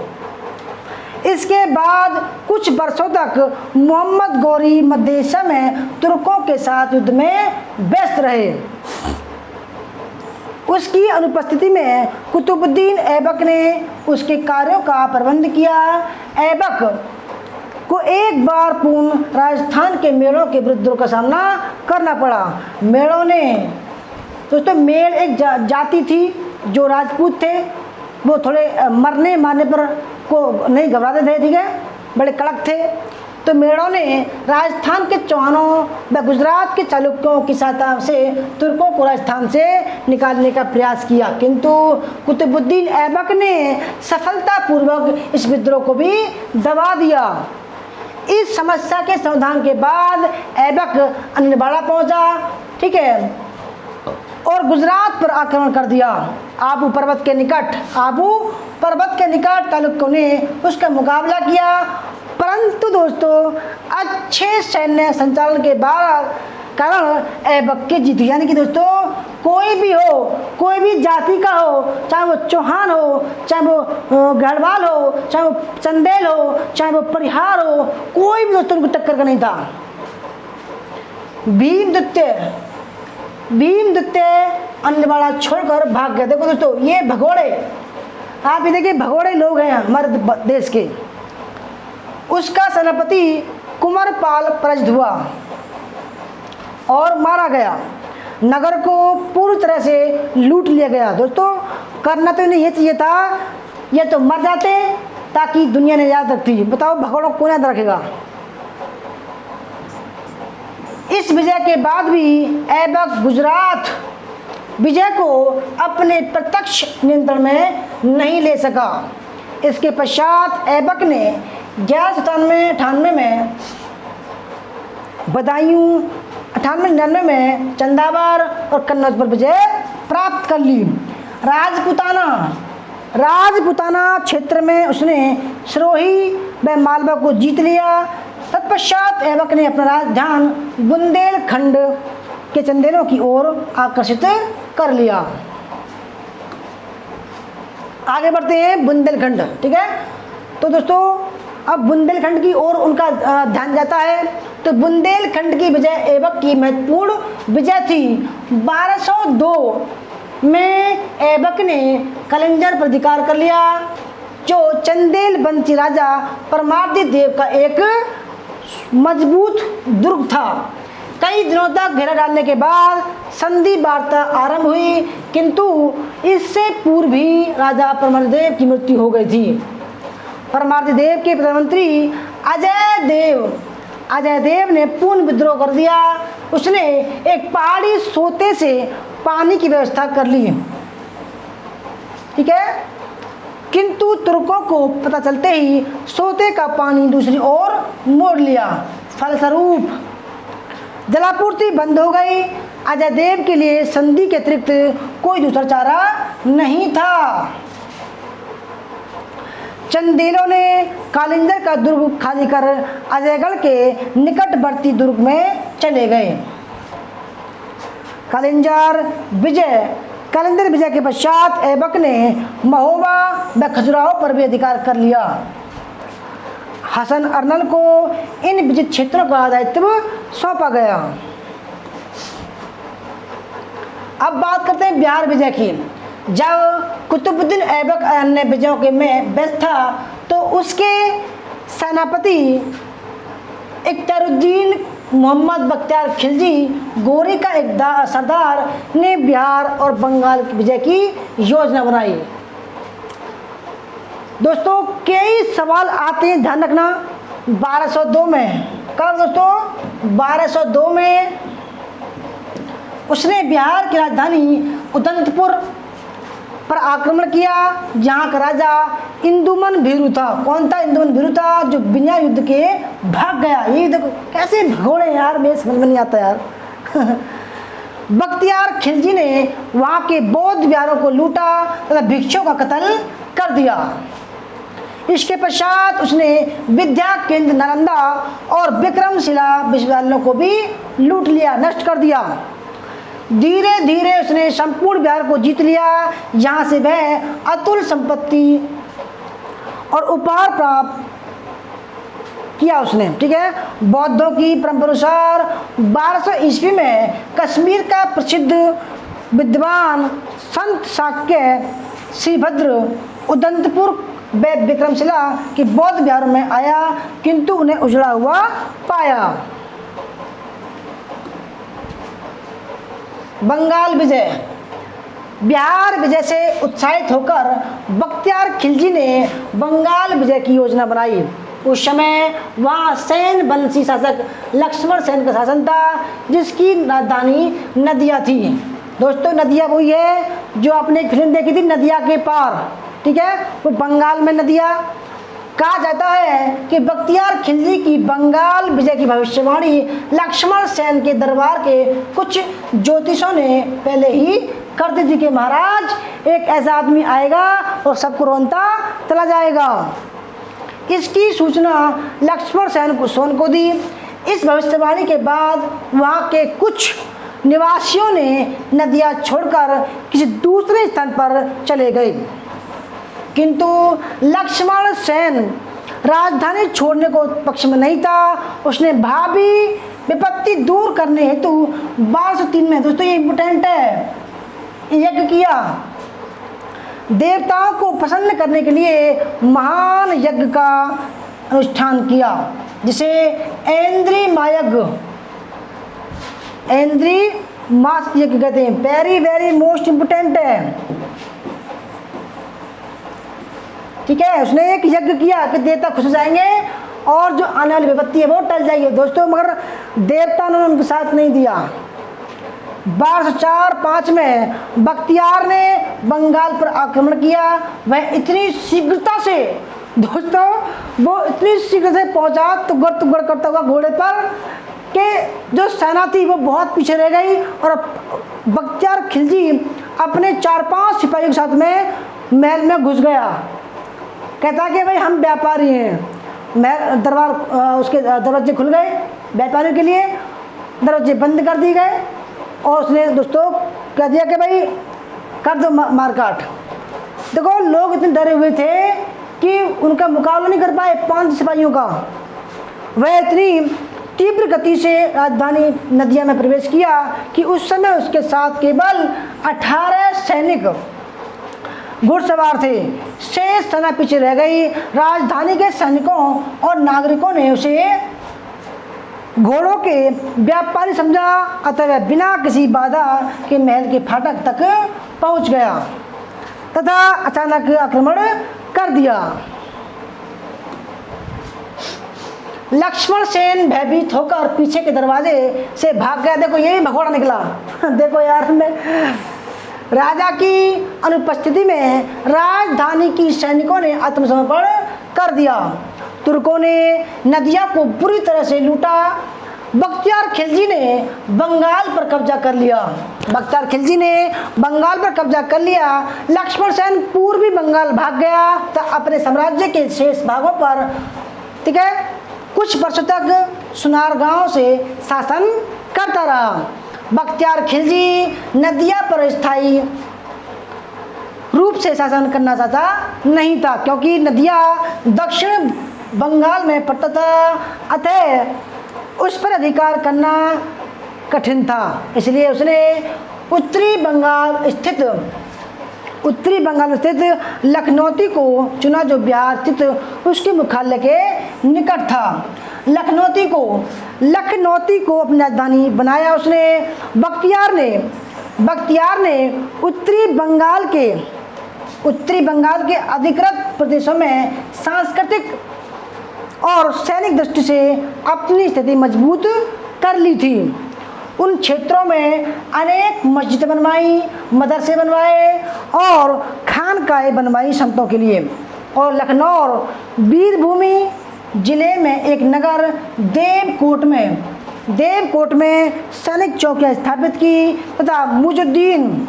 इसके बाद कुछ वर्षों तक मोहम्मद गौरी मध्य एशिया में तुर्कों के साथ युद्ध में व्यस्त रहे। उसकी अनुपस्थिति में कुतुबुद्दीन ऐबक ने उसके कार्यों का प्रबंध किया। ऐबक को एक बार पूर्ण राजस्थान के मेड़ों के विरुद्ध का सामना करना पड़ा। मेड़ों ने दोस्तों, मेड़ एक जाति थी जो राजपूत थे, वो थोड़े मरने मारने पर को नहीं घबराते थे, ठीक है, बड़े कड़क थे। तो मेड़ों ने राजस्थान के चौहानों व गुजरात के चालुक्यों की सहायता से तुर्कों को राजस्थान से निकालने का प्रयास किया, किंतु कुतुबुद्दीन ऐबक ने सफलतापूर्वक इस विद्रोह को भी दबा दिया। इस समस्या के समाधान के बाद ऐबक अनिलवाड़ा पहुंचा, ठीक है। और गुजरात पर आक्रमण कर दिया। आबू पर्वत के निकट चालुक्यों ने उसका मुकाबला किया, परंतु दोस्तों अच्छे सैन्य संचालन के कारण ऐबक के जीत। यानी कि दोस्तों कोई भी जाति का हो, चाहे वो चौहान हो, चाहे वो गढ़वाल हो, चाहे वो चंदेल हो, चाहे वो परिहार हो, कोई भी दोस्तों उनको टक्कर का नहीं था। भीमदत्त अन्नवाड़ा छोड़कर भाग गए। देखो दोस्तों ये भगोड़े, आप ये देखिए भगोड़े लोग हैं हमारे देश के। उसका सेनापति कुमारपाल पराजित हुआ और मारा गया। नगर को पूरी तरह से लूट लिया गया। दोस्तों करना तो इन्हें ये चाहिए था, ये तो मर जाते ताकि दुनिया ने याद रखती। बताओ भगोड़ों को कौन याद रखेगा। इस विजय के बाद भी ऐबक गुजरात विजय को अपने प्रत्यक्ष नियंत्रण में नहीं ले सका। इसके पश्चात ऐबक ने 1197-98 में बदायूं, 98-99 में चंदावर और कन्नौज पर विजय प्राप्त कर ली। राजपुताना क्षेत्र में उसने सिरोही व मालवा को जीत लिया। तत्पश्चात ऐबक ने अपना ध्यान बुंदेलखंड के चंदेलों की ओर आकर्षित कर लिया। आगे बढ़ते हैं बुंदेलखंड। ठीक है, तो दोस्तों अब बुंदेलखंड की ओर उनका ध्यान जाता है। तो बुंदेलखंड की विजय ऐबक की महत्वपूर्ण विजय थी। 1202 में ऐबक ने कलिंजर पर अधिकार कर लिया, जो चंदेल बंसी राजा परमार्दी देव का एक मजबूत दुर्ग था। कई दिनों तक घेरा डालने के बाद संधि वार्ता आरंभ हुई, किंतु इससे पूर्व ही राजा परमार्दी देव की मृत्यु हो गई थी। परमार्दी देव के प्रधानमंत्री अजय देव ने पूर्ण विद्रोह कर दिया। उसने एक पहाड़ी सोते से पानी की व्यवस्था कर ली। ठीक है, किंतु तुर्कों को पता चलते ही सोते का पानी दूसरी ओर मोड़ लिया। फलस्वरूप जलापूर्ति बंद हो गई। अजय देव के लिए संधि के अतिरिक्त कोई दूसरा चारा नहीं था। चंदेलों ने कालिंजर का दुर्ग खाली कर अजयगढ़ के निकटवर्ती दुर्ग में चले गए। कालिंजर विजय के पश्चात ऐबक ने महोबा व खजुराहो पर भी अधिकार कर लिया। हसन अर्नल को इन विजित क्षेत्रों का दायित्व सौंपा गया। अब बात करते हैं बिहार विजय की। जब कुतुबुद्दीन ऐबक अन्य विजयों के में व्यस्त था, तो उसके सेनापति इख्तियारुद्दीन मोहम्मद बख्तियार खिलजी गोरी का एक सरदार ने बिहार और बंगाल की विजय की योजना बनाई। दोस्तों कई सवाल आते हैं, ध्यान रखना। 1202 में कब दोस्तों 1202 में उसने बिहार की राजधानी उदंतपुर पर आक्रमण किया, जहां का राजा इंदुमन भीरू था। कौन था? इंदुमन भीरू था, जो बिना युद्ध के भाग गया। ये देखो कैसे भगोड़े यार, मेरे समझ में नहीं आता यार। बख्तियार खिलजी ने वहां के बौद्ध विहारों को लूटा तथा भिक्षुओं का कत्ल कर दिया। इसके पश्चात उसने विद्या केंद्र नालंदा और विक्रमशिला विश्वविद्यालयों को भी लूट लिया, नष्ट कर दिया। धीरे धीरे उसने संपूर्ण बिहार को जीत लिया, जहां से वह अतुल संपत्ति और उपहार प्राप्त किया उसने। ठीक है, बौद्धों की परंपरा अनुसार 1200 ईस्वी में कश्मीर का प्रसिद्ध विद्वान संत शाक्य श्रीभद्र उदंतपुर व विक्रमशिला के बौद्ध बिहारों में आया, किंतु उन्हें उजड़ा हुआ पाया। बंगाल विजय। बिहार विजय से उत्साहित होकर बख्तियार खिलजी ने बंगाल विजय की योजना बनाई। उस समय वहाँ सैन वंशी शासक लक्ष्मण सेन का शासन था, जिसकी राजधानी नदिया थी। दोस्तों नदिया वही है जो आपने एक फिल्म देखी थी, नदिया के पार। ठीक है, वो बंगाल में नदिया। कहा जाता है कि बख्तियार खिलजी की बंगाल विजय की भविष्यवाणी लक्ष्मण सेन के दरबार के कुछ ज्योतिषों ने पहले ही कर दी थी कि महाराज एक ऐसा आदमी आएगा और सबको रोनता चला जाएगा। इसकी सूचना लक्ष्मण सेन को दी। इस भविष्यवाणी के बाद वहाँ के कुछ निवासियों ने नदियाँ छोड़कर किसी दूसरे स्थान पर चले गए, किंतु लक्ष्मण सेन राजधानी छोड़ने को पक्ष में नहीं था। उसने भावी विपत्ति दूर करने हेतु 1203 में, दोस्तों ये इम्पोर्टेंट है, यज्ञ किया। देवताओं को प्रसन्न करने के लिए महान यज्ञ का अनुष्ठान किया, जिसे ऐन्द्री मास यज्ञ कहते हैं। वेरी वेरी मोस्ट इम्पोर्टेंट है, ठीक है। उसने एक यज्ञ किया कि देवता खुश हो जाएंगे और जो आने वाली विपत्ति है वो टल जाएगी दोस्तों, मगर देवता ने उनके साथ नहीं दिया। 1204-5 में बख्तियार ने बंगाल पर आक्रमण किया। वह इतनी शीघ्रता से दोस्तों वो इतनी शीघ्र से पहुंचा तुगड़ करता हुआ घोड़े पर कि जो सेना थी वो बहुत पीछे रह गई और बख्तियार खिलजी अपने 4-5 सिपाहियों के साथ में महल में घुस गया। कहता कि भाई हम व्यापारी हैं। महल दरबार उसके दरवाजे खुल गए व्यापारियों के लिए, दरवाजे बंद कर दिए गए और उसने दोस्तों कह दिया कि भाई कर दो मारकाट। देखो लोग इतने डरे हुए थे कि उनका मुकाबला नहीं कर पाए 5 सिपाहियों का। वह इतनी तीव्र गति से राजधानी नदिया में प्रवेश किया कि उस समय उसके साथ केवल 18 सैनिक घुड़सवार थे। शेष सेना पीछे रह गई। राजधानी के सैनिकों और नागरिकों ने उसे घोड़ों के व्यापारी समझा, अतः वह बिना किसी बाधा के महल के फाटक तक पहुंच गया तथा अचानक आक्रमण कर दिया। लक्ष्मण सेन भयभीत होकर पीछे के दरवाजे से भाग गया। देखो यही भगोड़ा निकला देखो यार, राजा की अनुपस्थिति में राजधानी की सैनिकों ने आत्मसमर्पण कर दिया। तुर्कों ने नदिया को बुरी तरह से लूटा। बख्तियार खिलजी ने बंगाल पर कब्जा कर लिया। लक्ष्मण सेन पूर्वी बंगाल भाग गया तो अपने साम्राज्य के शेष भागों पर, ठीक है, कुछ वर्षों तक सुनारगांव से शासन करता रहा। बख्तियार खिलजी नदिया पर स्थायी रूप से शासन करना चाहता नहीं था, क्योंकि नदिया दक्षिण बंगाल में पड़ता था, अतः उस पर अधिकार करना कठिन था। इसलिए उसने उत्तरी बंगाल में स्थित लखनौती को चुना, जो बिहार स्थित उसके मुख्यालय के निकट था। लखनौती को अपनी राजधानी बनाया उसने। बख्तियार ने उत्तरी बंगाल के अधिकृत प्रदेशों में सांस्कृतिक और सैनिक दृष्टि से अपनी स्थिति मजबूत कर ली थी। उन क्षेत्रों में अनेक मस्जिदें बनवाई, मदरसे बनवाए और खानकाएं बनवाई संतों के लिए। और लखनऊ वीरभूमि जिले में एक नगर देवकोट में सैनिक चौकियां स्थापित की तथा मुजुद्दीन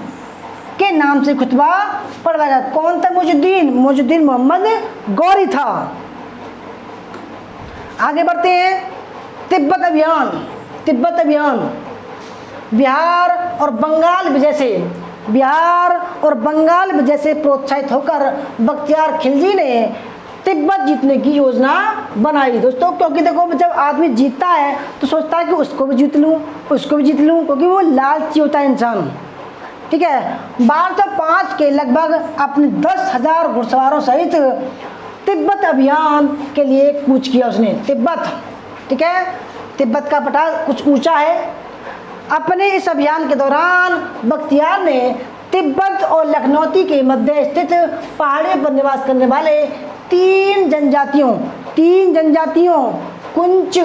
के नाम से खुतबा पढ़ा गया। कौन था मुजुद्दीन मोहम्मद गौरी था। आगे बढ़ते हैं। तिब्बत अभियान बिहार और बंगाल विजय से प्रोत्साहित होकर बख्तियार खिलजी ने तिब्बत जीतने की योजना बनाई दोस्तों। क्योंकि देखो जब आदमी जीतता है तो सोचता है कि उसको भी जीत लूँ, क्योंकि वो लालची होता है इंसान, ठीक है। 1205 के लगभग अपने 10,000 घुड़सवारों सहित तिब्बत अभियान के लिए कूच किया उसने। तिब्बत, ठीक है, तिब्बत का पठार कुछ ऊंचा है। अपने इस अभियान के दौरान बख्तियार ने तिब्बत और लखनौती के मध्य स्थित पहाड़ियों पर निवास करने वाले तीन जनजातियों कुंच,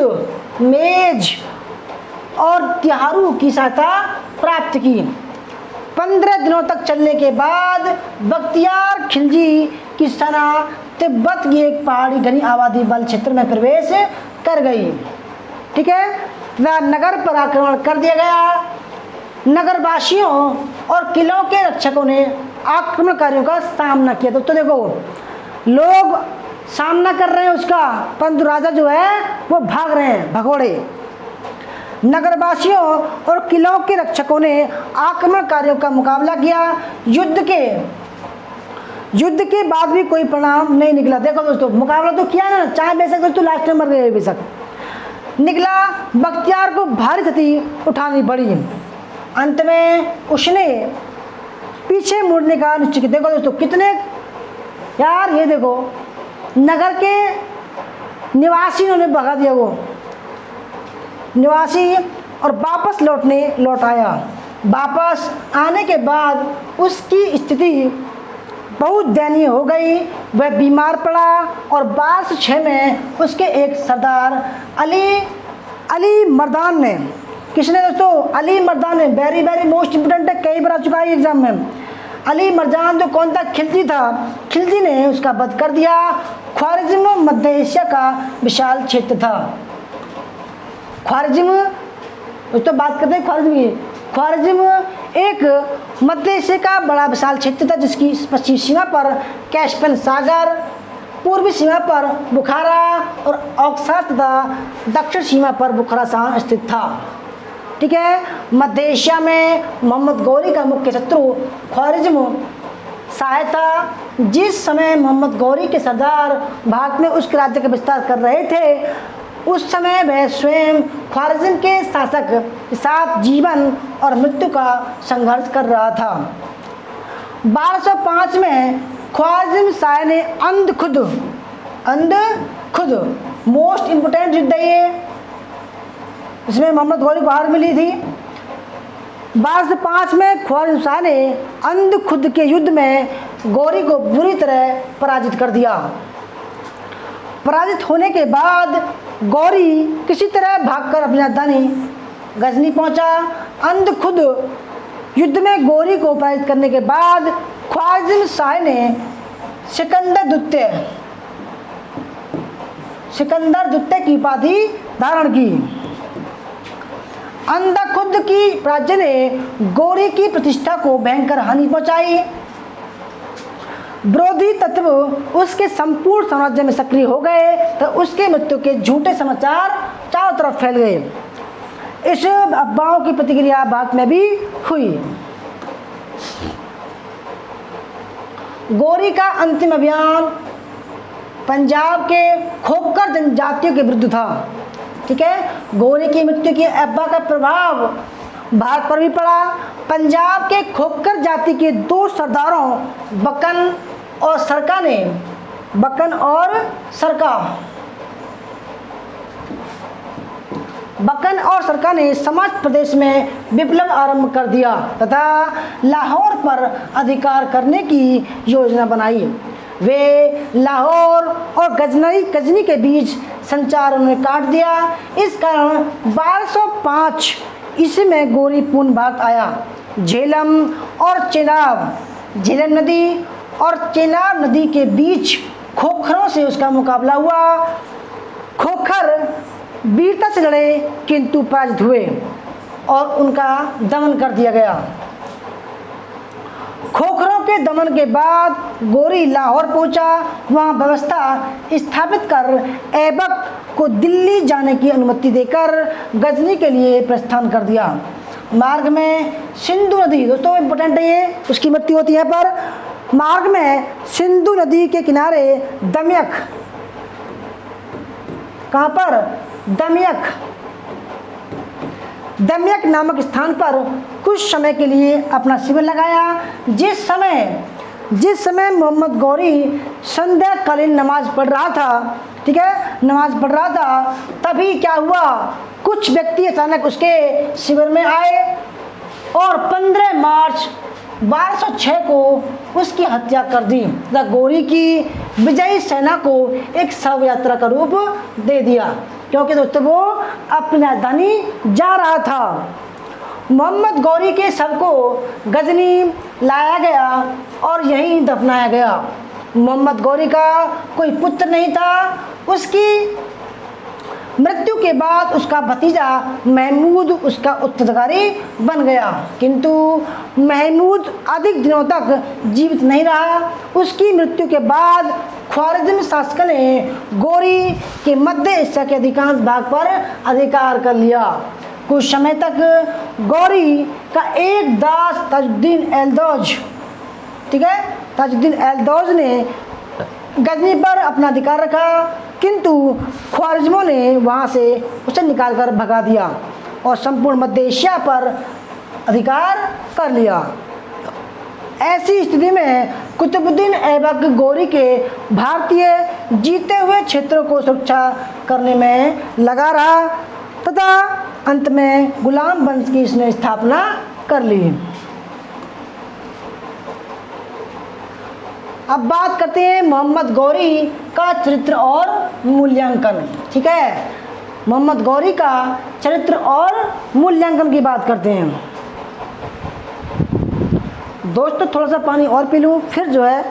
मेज और तिहारू की सहायता प्राप्त की। 15 दिनों तक चलने के बाद बख्तियार खिलजी की सेना तिब्बत की एक पहाड़ी घनी आबादी बल क्षेत्र में प्रवेश कर गई। ठीक है, वह नगर पर आक्रमण कर दिया गया। नगरवासियों और किलों के रक्षकों ने आक्रमणकारियों का सामना किया। तो देखो, लोग सामना कर रहे हैं उसका, परंतु राजा जो है वो भाग रहे हैं भगोड़े। नगरवासियों और किलों के रक्षकों ने आक्रमणकारियों का मुकाबला किया। युद्ध के बाद भी कोई परिणाम नहीं निकला। देखो दोस्तों, मुकाबला तो किया ना, चाहे बेशक दोस्तों लास्ट में मर गए बेशक, निकला बख्तियार को भारी क्षति उठानी पड़ी। अंत में उसने पीछे मुड़ने का निश्चय किया। देखो दोस्तों, कितने यार, ये देखो नगर के निवासी उन्होंने भगा दिया, वो निवासी, और वापस लौट आया। वापस आने के बाद उसकी स्थिति बहुत दयनीय हो गई। वह बीमार पड़ा और 1206 में उसके एक सरदार अली मर्दान ने, किसने दोस्तों? अली मर्दान ने, वेरी वेरी मोस्ट इंपोर्टेंट है, कई बार आ चुका है एग्जाम में। अली मर्दान जो कौन था? खिलजी था। खिलजी ने उसका वध कर दिया। ख्वारिज्म मध्य एशिया का विशाल क्षेत्र था। ख्वारिज्म, तो बात करते हैं ख्वारिज्म की। ख्वारिज्म एक मध्य एशिया का बड़ा विशाल क्षेत्र था, जिसकी पश्चिमी सीमा पर कैस्पियन सागर, पूर्वी सीमा पर बुखारा और ऑक्सार तथा दक्षिण सीमा पर बुखारासान स्थित था। ठीक है, मध्य एशिया में मोहम्मद गौरी का मुख्य शत्रु ख्वारिज्म शाह था। जिस समय मोहम्मद गौरी के सरदार भारत में उसके राज्य का विस्तार कर रहे थे, उस समय वह स्वयं ख्वारिज्म के शासक के साथ जीवन और मृत्यु का संघर्ष कर रहा था। 1205 में ख्वारिज्म शाह ने अंधखुद, मोस्ट इंपोर्टेंट युद्ध है, इसमें मोहम्मद गौरी को हार मिली थी। 1205 में ख्वारिज्म शाह ने अंधखुद के युद्ध में गौरी को बुरी तरह पराजित कर दिया। पराजित होने के बाद गौरी किसी तरह भागकर अपनी राजधानी गजनी पहुंचा। अंधखुद युद्ध में गौरी को पराजित करने के बाद ख्वारिज्म शाह ने सिकंदर द्वितीय की उपाधि धारण की। अंधखुद की पराजय ने गौरी की प्रतिष्ठा को भयंकर हानि पहुंचाई। विरोधी तत्व उसके संपूर्ण साम्राज्य में सक्रिय हो गए, तो उसके मृत्यु के झूठे समाचार चारों तरफ फैल गए। इस अफवाहों की प्रतिक्रिया भारत में भी हुई। गौरी का अंतिम अभियान पंजाब के खोखर जनजातियों के विरुद्ध था। ठीक है, गौरी की मृत्यु की अफवाह का प्रभाव भारत पर भी पड़ा। पंजाब के खोखर जाति के दो सरदारों बकन और सरका ने समस्त प्रदेश में विप्लव आरंभ कर दिया तथा लाहौर पर अधिकार करने की योजना बनाई। वे लाहौर और गजनी के बीच संचार उन्होंने काट दिया। इस कारण 1205 ईस्वी में गौरी पूर्ण भारत आया। झेलम नदी के बीच खोखरों से उसका मुकाबला हुआ। खोखर वीरता से लड़े किंतु पराजित हुए और उनका दमन कर दिया गया। खोखरों के दमन के बाद गौरी लाहौर पहुंचा। वहां व्यवस्था स्थापित कर ऐबक को दिल्ली जाने की अनुमति देकर गजनी के लिए प्रस्थान कर दिया। मार्ग में सिंधु नदी, दोस्तों इंपोर्टेंट है ये, उसकी मृत्यु होती है पर मार्ग में सिंधु नदी के किनारे दमयक, कहां पर? दमयक नामक स्थान पर कुछ समय के लिए अपना शिविर लगाया। जिस समय मोहम्मद गौरी संध्याकालीन नमाज पढ़ रहा था, ठीक है, नमाज पढ़ रहा था, तभी क्या हुआ, कुछ व्यक्ति अचानक उसके शिविर में आए और 15 मार्च 1206 को उसकी हत्या कर दी तथा गौरी की विजयी सेना को एक शव यात्रा का रूप दे दिया, क्योंकि दोस्तों वो अपनी राजधानी जा रहा था। मोहम्मद गौरी के शव को गजनी लाया गया और यहीं दफनाया गया। मोहम्मद गौरी का कोई पुत्र नहीं था। उसकी मृत्यु के बाद उसका भतीजा महमूद उसका उत्तराधिकारी बन गया, किंतु महमूद अधिक दिनों तक जीवित नहीं रहा। उसकी मृत्यु के बाद ख्वारिज़्म शासकों ने गौरी के मध्य एशिया के अधिकांश भाग पर अधिकार कर लिया। कुछ समय तक गौरी का एक दास ताजुद्दीन एल्दौज, ठीक है, ताजुद्दीन एल्दौज ने गजनी पर अपना अधिकार रखा, किंतु ख्वारिज़्मों ने वहाँ से उसे निकालकर भगा दिया और संपूर्ण मध्य एशिया पर अधिकार कर लिया। ऐसी स्थिति में कुतुबुद्दीन ऐबक गौरी के भारतीय जीते हुए क्षेत्रों को सुरक्षा करने में लगा रहा तथा अंत में गुलाम वंश की इसने स्थापना कर ली। अब बात करते हैं मोहम्मद गौरी का चरित्र और मूल्यांकन, ठीक है। मोहम्मद गौरी का चरित्र और मूल्यांकन की बात करते हैं। दोस्तों थोड़ा सा पानी और पी लूँ, फिर जो है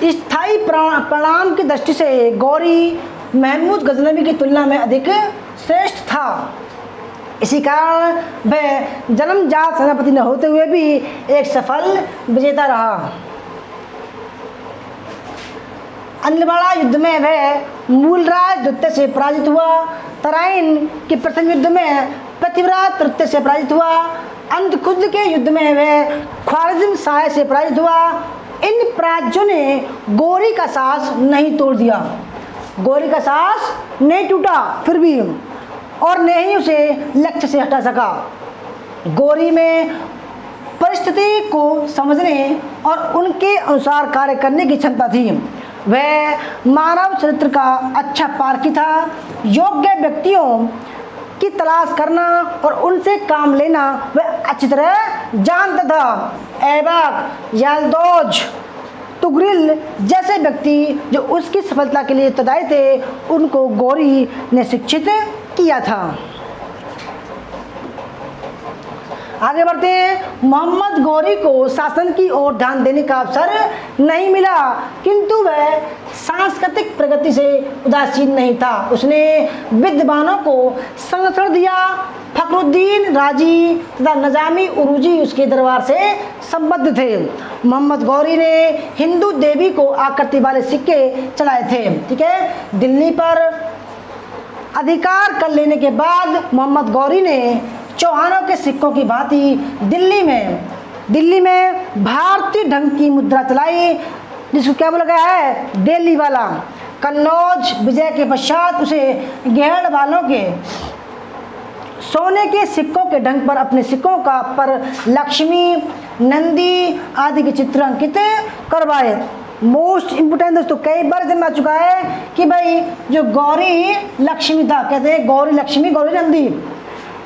स्थायी परिणाम की दृष्टि से गौरी महमूद गजनवी की तुलना में अधिक श्रेष्ठ था। इसी कारण वह जन्मजात सेनापति न होते हुए भी एक सफल विजेता रहा। अनिलवाड़ा युद्ध में वह मूलराज द्वितीय से पराजित हुआ। तराइन के प्रथम युद्ध में पृथ्वीराज तृतीय से पराजित हुआ। अंधकुंज के युद्ध में वह ख्वारिज़्म शाह से पराजित हुआ। इन पराजयों ने गौरी का साहस नहीं तोड़ दिया, गौरी का साहस नहीं टूटा फिर भी, और न ही उसे लक्ष्य से हटा सका। गौरी में परिस्थिति को समझने और उनके अनुसार कार्य करने की क्षमता थी। वह मानव चरित्र का अच्छा पारखी था। योग्य व्यक्तियों की तलाश करना और उनसे काम लेना वह अच्छी तरह जानता था। ऐबक, यल्दौज, तुगरिल जैसे व्यक्ति जो उसकी सफलता के लिए उत्तरदायी थे, उनको गौरी ने शिक्षित किया था। आगे बढ़ते हैं। मोहम्मद गौरी को शासन की ओर ध्यान देने का अवसर नहीं मिला, किंतु वह सांस्कृतिक प्रगति से उदासीन नहीं था। उसने विद्वानों को संरक्षण दिया। फखरुद्दीन राजी तथा निजामी उरूजी उसके दरबार से संबद्ध थे। मोहम्मद गौरी ने हिंदू देवी को आकृति वाले सिक्के चलाए थे, ठीक है। दिल्ली पर अधिकार कर लेने के बाद मोहम्मद गौरी ने चौहानों के सिक्कों की भांति दिल्ली में भारतीय ढंग की मुद्रा चलाई, जिसको क्या बोला गया है, दिल्ली वाला। कन्नौज विजय के पश्चात उसे गहड़ वालों के सोने के सिक्कों के ढंग पर अपने सिक्कों का पर लक्ष्मी, नंदी आदि के चित्र अंकित करवाए। मोस्ट इम्पोर्टेंट दोस्तों, कई बार जन्म आ चुका है कि भाई जो गौरी लक्ष्मी था, कहते हैं गौरी लक्ष्मी गौरी नंदी,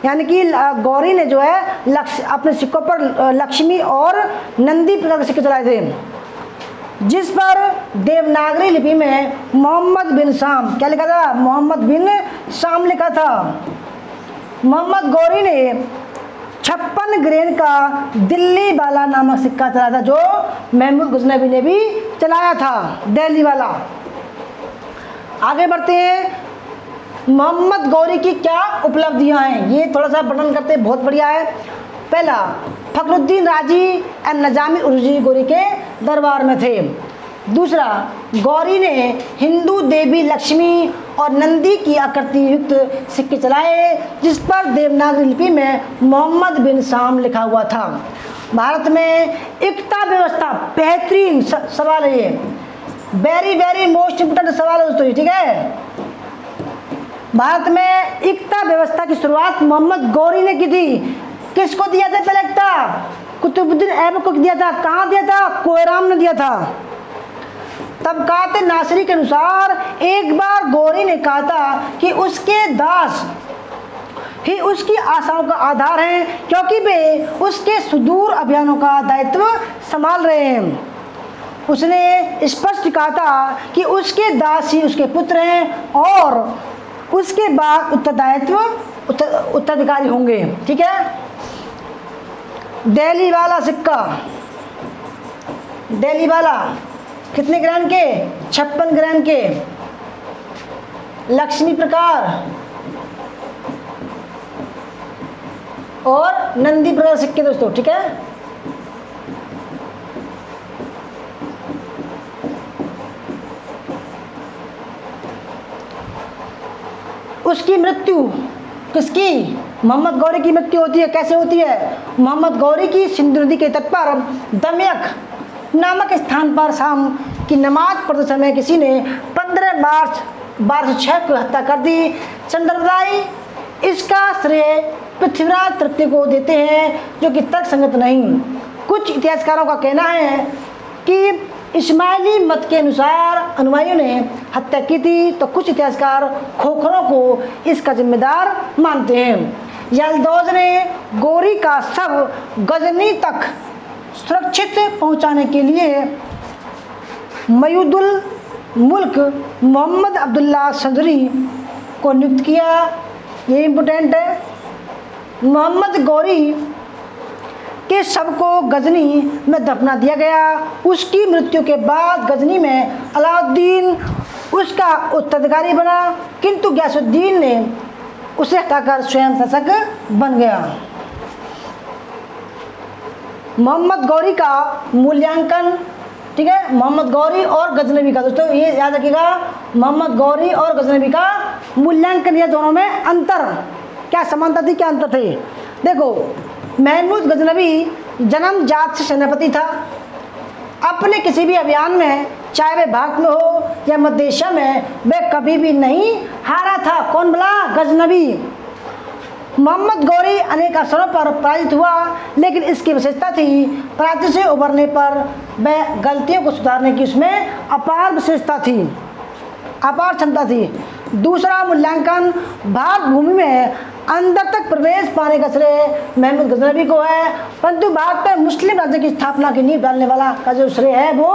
यानी कि गौरी ने जो है अपने सिक्कों पर लक्ष्मी और नंदी प्रकार के सिक्के चलाए थे, जिस पर देवनागरी लिपि में मोहम्मद बिन शाम क्या लिखा था, मोहम्मद बिन शाम लिखा था। मोहम्मद गौरी ने 56 ग्रेन का दिल्ली वाला नामक सिक्का चलाया था, जो महमूद गजनवी ने भी चलाया था, दिल्ली वाला। आगे बढ़ते हैं। मोहम्मद गौरी की क्या उपलब्धियां हैं, ये थोड़ा सा वर्णन करते हैं, बहुत बढ़िया है। पहला, फखरुद्दीन राजी और निजामी उरूजी गौरी के दरबार में थे। दूसरा, गौरी ने हिंदू देवी लक्ष्मी और नंदी की आकृति युक्त सिक्के चलाए, जिस पर देवनागरी लिपि में मोहम्मद बिन शाम लिखा हुआ था। भारत में एकता व्यवस्था, बेहतरीन सवाल है ये, वेरी वेरी मोस्ट इम्पोर्टेंट सवाल है दोस्तों, ठीक है। भारत में एकता व्यवस्था की शुरुआत मोहम्मद गौरी ने की थी। किसको दिया था पहले एकता? कुतुबुद्दीन ऐबक को दिया था। कहाँ दिया था? कोयराम ने दिया था। तबकात नासरी के अनुसार एक बार गौरी ने कहा था कि उसके दास ही उसकी आशाओं का आधार हैं, क्योंकि वे उसके सुदूर अभियानों का दायित्व संभाल रहे हैं। उसने स्पष्ट कहा था कि उसके दास ही उसके पुत्र हैं और उसके बाद उत्तराधिकारी होंगे। ठीक है। दिल्ली वाला सिक्का, दिल्ली वाला कितने ग्राम के? 56 ग्राम के। लक्ष्मी प्रकार और नंदी प्रकार सिक्के दोस्तों। ठीक है। उसकी मृत्यु किसकी? मोहम्मद गौरी की मृत्यु होती है। कैसे होती है? मोहम्मद गौरी की सिंधु नदी के तट पर दमयक नामक स्थान पर शाम की नमाज पढ़ते समय किसी ने 15 मार्च 1206 को हत्या कर दी। चंद्रदाई इसका श्रेय पृथ्वीराज तृतीय को देते हैं, जो कि तर्कसंगत नहीं। कुछ इतिहासकारों का कहना है कि इस्माइली मत के अनुसार अनुयायियों ने हत्या की थी, तो कुछ इतिहासकार खोखरों को इसका जिम्मेदार मानते हैं। यल्दौज ने गौरी का शव गजनी तक सुरक्षित पहुंचाने के लिए मयूदुल मुल्क मोहम्मद अब्दुल्ला सदरी को नियुक्त किया। ये इम्पोर्टेंट है। मोहम्मद गौरी के शव को गजनी में दफना दिया गया। उसकी मृत्यु के बाद गजनी में अलाउद्दीन उसका उत्तराधिकारी बना, किंतु गयासुद्दीन ने उसे हटाकर स्वयं शासक बन गया। मोहम्मद गौरी का मूल्यांकन। ठीक है। मोहम्मद गौरी और गजनवी का दोस्तों ये याद रखिएगा, मोहम्मद गौरी और गजनवी का मूल्यांकन, ये दोनों में अंतर, क्या समानता थी क्या अंतर थे? देखो, महमूद गजनवी जन्मजात से सेनापति था। अपने किसी भी अभियान में, चाहे वे भारत में हो या मध्य एशिया में, वे कभी भी नहीं हारा था। कौन बोला? गजनवी। मोहम्मद गौरी अनेक अवसरों पर पराजित हुआ, लेकिन इसकी विशेषता थी पराजय से उबरने पर वह गलतियों को सुधारने की उसमें अपार विशेषता थी, अपार क्षमता थी। दूसरा मूल्यांकन, भारत भूमि में अंदर तक प्रवेश पाने का श्रेय महमूद गजनवी को है, परंतु भारत में मुस्लिम राज्य की स्थापना की नींव डालने वाला का जो श्रेय है वो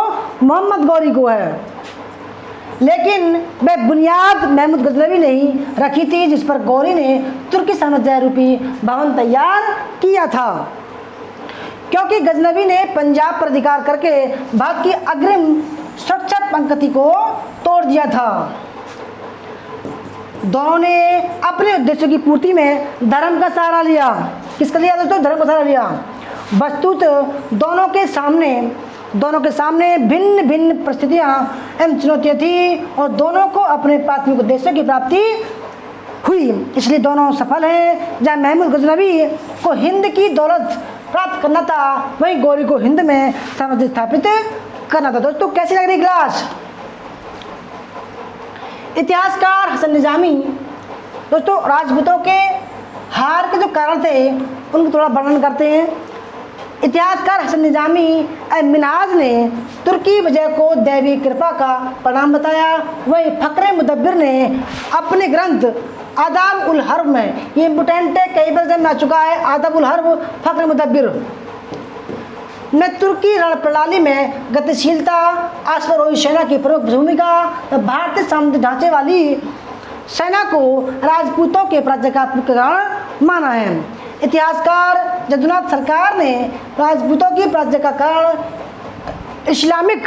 मोहम्मद गौरी को है। लेकिन वह बुनियाद महमूद गजनवी ने ही रखी थी, जिस पर गौरी ने तुर्की साम्राज्य रूपी भवन तैयार किया था। क्योंकि गजनवी ने पंजाब पर अधिकार करके भारत की अग्रिम सुरक्षा पंक्ति को तोड़ दिया था। दोनों ने अपने उद्देश्यों की पूर्ति में धर्म का सहारा लिया। किसका लिया दोस्तों? धर्म का सहारा लिया। वस्तुतः दोनों के सामने भिन्न भिन्न परिस्थितियां एवं चुनौतियां थी और दोनों को अपने प्राथमिक उद्देश्यों की प्राप्ति हुई, इसलिए दोनों सफल हैं। जहाँ महमूद गजनवी को हिंद की दौलत प्राप्त करना था, वहीं गौरी को हिंद में साम्राज्य स्थापित करना था। दोस्तों कैसी लग रही क्लास? इतिहासकार हसन निजामी दोस्तों राजपूतों के हार के जो कारण थे उनको थोड़ा वर्णन करते हैं। इतिहासकार हसन निजामी मिनहाज ने तुर्की विजय को दैवी कृपा का परिणाम बताया। वही फक्रे मुदब्बिर ने अपने ग्रंथ आदाब उल हर्ब में, ये इम्पोर्टेंट है, कई बार जब आ चुका है, आदाब उल हर्ब फक्रे मुदब्बिर में तुर्की रण प्रणाली में गतिशीलता, अश्वारोही सेना की प्रमुख भूमिका, भारतीय सामरिक ढांचे वाली सेना को राजपूतों के पराजय का मुख्य कारण माना है। इतिहासकार जदुनाथ सरकार ने राजपूतों की पराजय का कारण इस्लामिक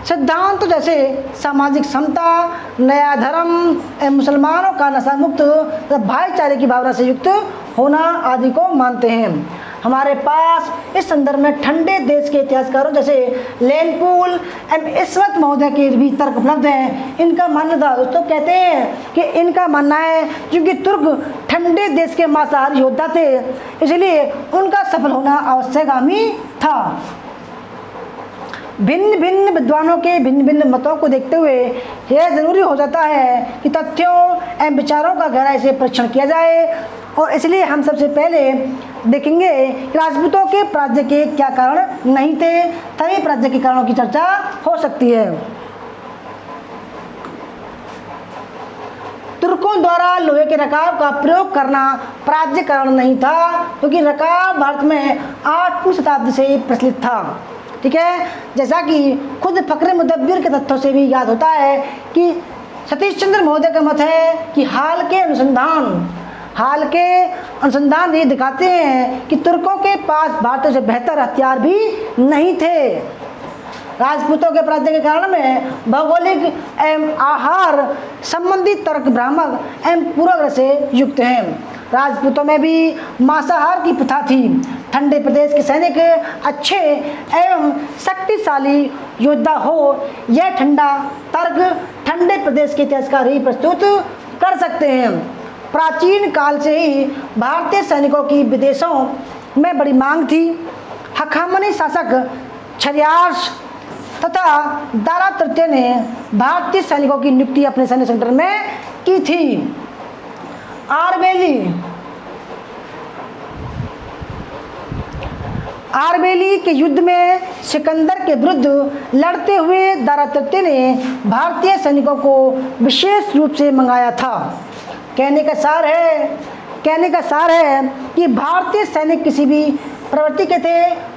सिद्धांत जैसे सामाजिक समता, नया धर्म, मुसलमानों का नशा मुक्त, भाईचारे की भावना से युक्त होना आदि को मानते हैं। हमारे पास इस संदर्भ में ठंडे देश के इतिहासकारों जैसे लेनपूल एवं इस्वत महोदय के भी तर्क उपलब्ध हैं। इनका मानना था दोस्तों, कहते हैं कि इनका मानना है क्योंकि तुर्क ठंडे देश के मांसाहारी योद्धा थे, इसलिए उनका सफल होना आवश्यकगामी था। भिन्न भिन्न विद्वानों के भिन्न भिन्न मतों को देखते हुए यह जरूरी हो जाता है कि तथ्यों एवं विचारों का गहराई से परीक्षण किया जाए, और इसलिए हम सबसे पहले देखेंगे कि राजपूतों के पराजय के क्या कारण नहीं थे, तभी पराजय के कारणों की चर्चा हो सकती है। तुर्कों द्वारा लोहे के रकाब का प्रयोग करना पराजय कारण नहीं था, क्योंकि रकाब भारत में 8वीं शताब्दी से प्रचलित था। ठीक है, जैसा कि खुद फक्रे मुदब्बिर के तथ्यों से भी याद होता है कि सतीश चंद्र महोदय का मत है कि हाल के अनुसंधान ये दिखाते हैं कि तुर्कों के पास भारतीयों से बेहतर हथियार भी नहीं थे। राजपूतों के अपराध के कारण में भौगोलिक एवं आहार संबंधी तर्क भ्रामक एवं पूर्वाग्रह से युक्त हैं। राजपूतों में भी मांसाहार की प्रथा थी। ठंडे प्रदेश के सैनिक अच्छे एवं शक्तिशाली योद्धा हो, यह ठंडा तर्क ठंडे प्रदेश के इतिहासकार ही प्रस्तुत कर सकते हैं। प्राचीन काल से ही भारतीय सैनिकों की विदेशों में बड़ी मांग थी। हखामनी शासक क्षत्रियार्ष तथा दारा तृतीय ने भारतीय सैनिकों की नियुक्ति अपने सैन्य सेंटर में की थी। आरबेली के युद्ध में सिकंदर के विरुद्ध लड़ते हुए दारा तृतीय ने भारतीय सैनिकों को विशेष रूप से मंगाया था। कहने का सार है कि भारतीय सैनिक किसी भी प्रवृत्ति के थे,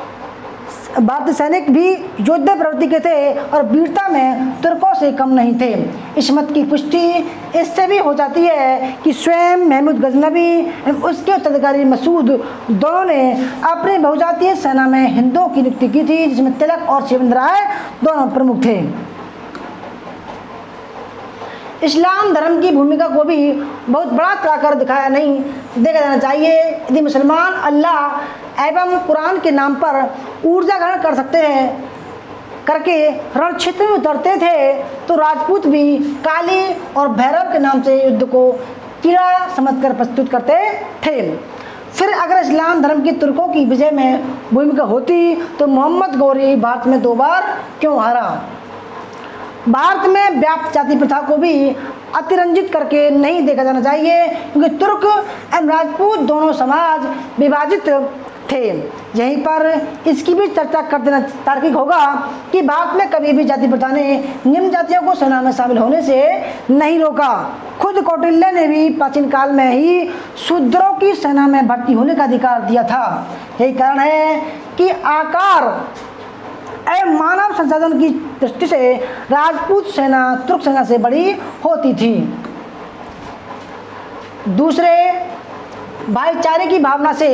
भारतीय सैनिक भी योद्धा प्रवृत्ति के थे और वीरता में तुर्कों से कम नहीं थे। इस मत की पुष्टि इससे भी हो जाती है कि स्वयं महमूद गजनवी एवं उसके उत्तराधिकारी मसूद दोनों ने अपने बहुजातीय सेना में हिंदुओं की नियुक्ति की थी, जिसमें तिलक और शिवेंद्र राय दोनों प्रमुख थे। इस्लाम धर्म की भूमिका को भी बहुत बड़ा कराकर दिखाया नहीं देखा जाना चाहिए। यदि मुसलमान अल्लाह एवं कुरान के नाम पर ऊर्जा ग्रहण कर सकते हैं करके रण क्षेत्र में उतरते थे, तो राजपूत भी काली और भैरव के नाम से युद्ध को कीड़ा समझकर प्रस्तुत करते थे। फिर अगर इस्लाम धर्म की तुर्कों की विजय में भूमिका होती तो मोहम्मद गौरी भारत में 2 बार क्यों हारा। भारत में व्याप्त जाति प्रथा को भी अतिरंजित करके नहीं देखा जाना चाहिए, क्योंकि तुर्क एवं राजपूत दोनों समाज विभाजित थे। यहीं पर इसकी भी चर्चा कर देना तार्किक होगा कि भारत में कभी भी जाति प्रथा ने निम्न जातियों को सेना में शामिल होने से नहीं रोका। खुद कौटिल्य ने भी प्राचीन काल में ही शूद्रों की सेना में भर्ती होने का अधिकार दिया था। यही कारण है कि आकार एवं मानव संसाधन की दृष्टि से राजपूत सेना तुर्क सेना से बड़ी होती थी। दूसरे, भाईचारे की भावना से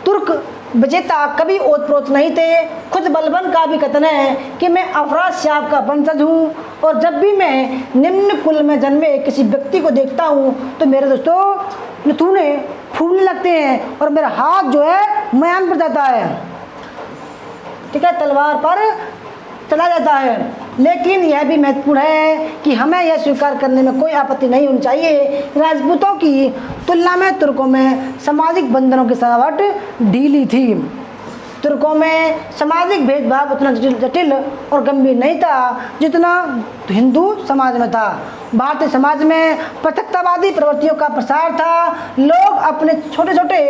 तुर्क विजेता कभी ओतप्रोत नहीं थे। खुद बलबन का भी कथन है कि मैं अफरासियाब का वंशज हूँ और जब भी मैं निम्न कुल में जन्मे किसी व्यक्ति को देखता हूँ तो मेरे दोस्तों नथुने फूलने लगते हैं और मेरा हाथ जो है म्यान पर जाता है, ठीक है, तलवार पर चला जाता है। लेकिन यह भी महत्वपूर्ण है कि हमें यह स्वीकार करने में कोई आपत्ति नहीं होनी चाहिए, राजपूतों की तुलना में तुर्कों में सामाजिक बंधनों की सजावट ढीली थी। तुर्कों में सामाजिक भेदभाव उतना जटिल और गंभीर नहीं था जितना हिंदू समाज में था। भारतीय समाज में पृथकतावादी प्रवृत्तियों का प्रसार था। लोग अपने छोटे छोटे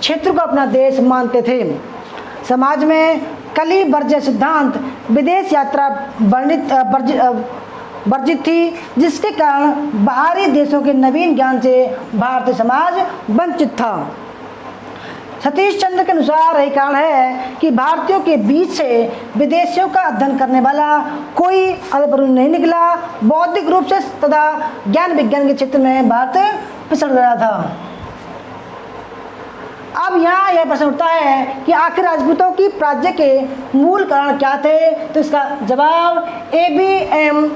क्षेत्र को अपना देश मानते थे। समाज में कली वर्ज्य सिद्धांत विदेश यात्रा वर्जित थी, जिसके कारण बाहरी देशों के नवीन ज्ञान से भारतीय समाज वंचित था। सतीश चंद्र के अनुसार यही कारण है कि भारतीयों के बीच से विदेशियों का अध्ययन करने वाला कोई अल्परुण नहीं निकला। बौद्धिक रूप से तथा ज्ञान विज्ञान के क्षेत्र में भारत पिछड़ रहा था। अब यहाँ यह प्रश्न उठता है कि आखिर राजपूतों की पराजय के मूल कारण क्या थे। तो इसका जवाब ABM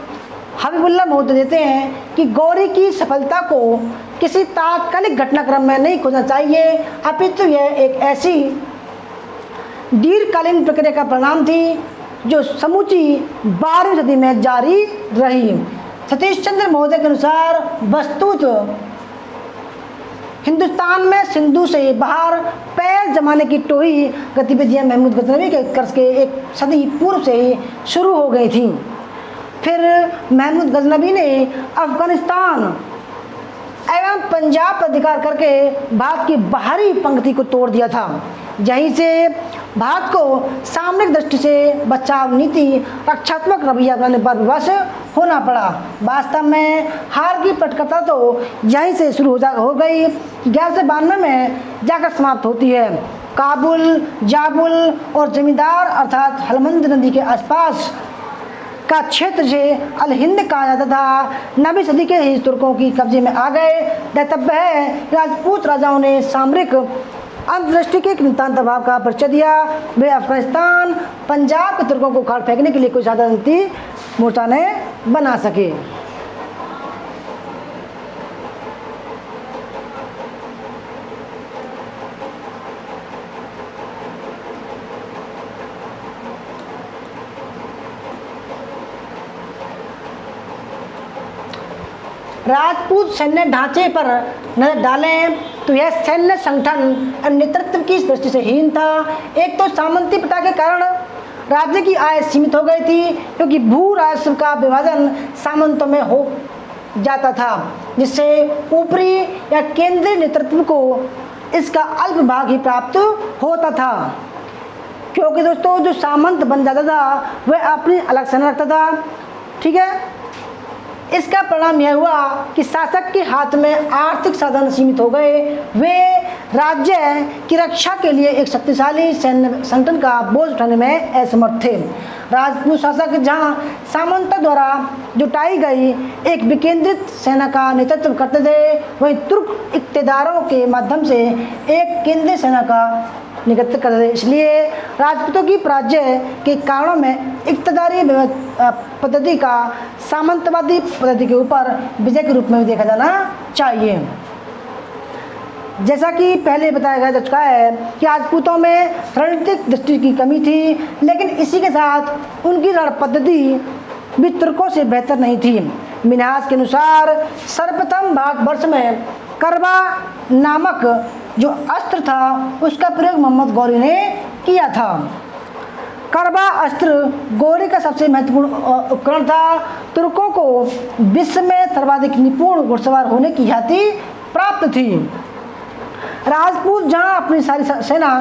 हबीबुल्लाह महोदय देते हैं कि गौरी की सफलता को किसी तात्कालिक घटनाक्रम में नहीं खोजना चाहिए, अपितु यह एक ऐसी दीर्घकालीन प्रक्रिया का परिणाम थी जो समूची 12वीं सदी में जारी रही। सतीश चंद्र महोदय के अनुसार वस्तुतः हिंदुस्तान में सिंधु से बाहर पैर जमाने की टोही गतिविधियां महमूद गजनवी के कर्ज के एक सदी पूर्व से ही शुरू हो गई थी। फिर महमूद गजनवी ने अफगानिस्तान एवं पंजाब पर अधिकार करके भारत की बाहरी पंक्ति को तोड़ दिया था। यहीं से भारत को सामरिक दृष्टि से बचाव नीति रक्षात्मक रवैया अपनाने पर विवश होना पड़ा। वास्तव में हार की पटकथा तो यहीं से शुरू हो गई, 1192 में जाकर समाप्त होती है। काबुल, जाबुल और जमींदार अर्थात हलमंद नदी के आसपास का क्षेत्र से अल हिंद कहा जाता था 9वीं सदी के ही तुर्कों की कब्जे में आ गए। दातव्य है राजपूत राजाओं ने सामरिक अंतर्दृष्टि के नितांत प्रभाव का परिचय दिया। वे अफगानिस्तान, पंजाब के तुर्कों को उखाड़ फेंकने के लिए कोई साधन मोर्चा ने बना सके। राजपूत सैन्य ढांचे पर नजर डालें तो यह सैन्य संगठन और नेतृत्व की दृष्टि से हीन था। एक तो सामंती प्रथा के कारण राज्य की आय सीमित हो गई थी, क्योंकि भू राजस्व का विभाजन सामंतों में हो जाता था, जिससे ऊपरी या केंद्रीय नेतृत्व को इसका अल्प भाग ही प्राप्त होता था। क्योंकि दोस्तों जो सामंत बन जाता था वह अपनी अलग सेना रखता था। ठीक है, इसका परिणाम यह हुआ कि शासक के हाथ में आर्थिक साधन सीमित हो गए। वे राज्य की रक्षा के लिए एक शक्तिशाली सैन्य संगठन का बोझ उठाने में असमर्थ थे। राजपूत शासक जहां सामंतों द्वारा जुटाई गई एक विकेंद्रित सेना का नेतृत्व करते थे, वहीं तुर्क इक्तेदारों के माध्यम से एक केंद्रीय सेना का नेतृत्व करते थे। इसलिए राजपूतों की पराजय के कारणों में इक्तदारी पद्धति का सामंतवादी पद्धति के ऊपर विजय के रूप में भी देखा जाना चाहिए। जैसा कि पहले बताया जा चुका है कि राजपूतों में रणनीतिक दृष्टि की कमी थी, लेकिन इसी के साथ उनकी रण पद्धति भी तुर्कों से बेहतर नहीं थी। मिन्हाज के अनुसार सर्वप्रथम भारतवर्ष में करबा नामक जो अस्त्र था उसका प्रयोग मोहम्मद गौरी ने किया था। करबा अस्त्र गौरी का सबसे महत्वपूर्ण उपकरण था। तुर्कों को विश्व में सर्वाधिक निपुण घुड़सवार होने की ख्याति प्राप्त थी। राजपूत जहां अपनी सारी सेना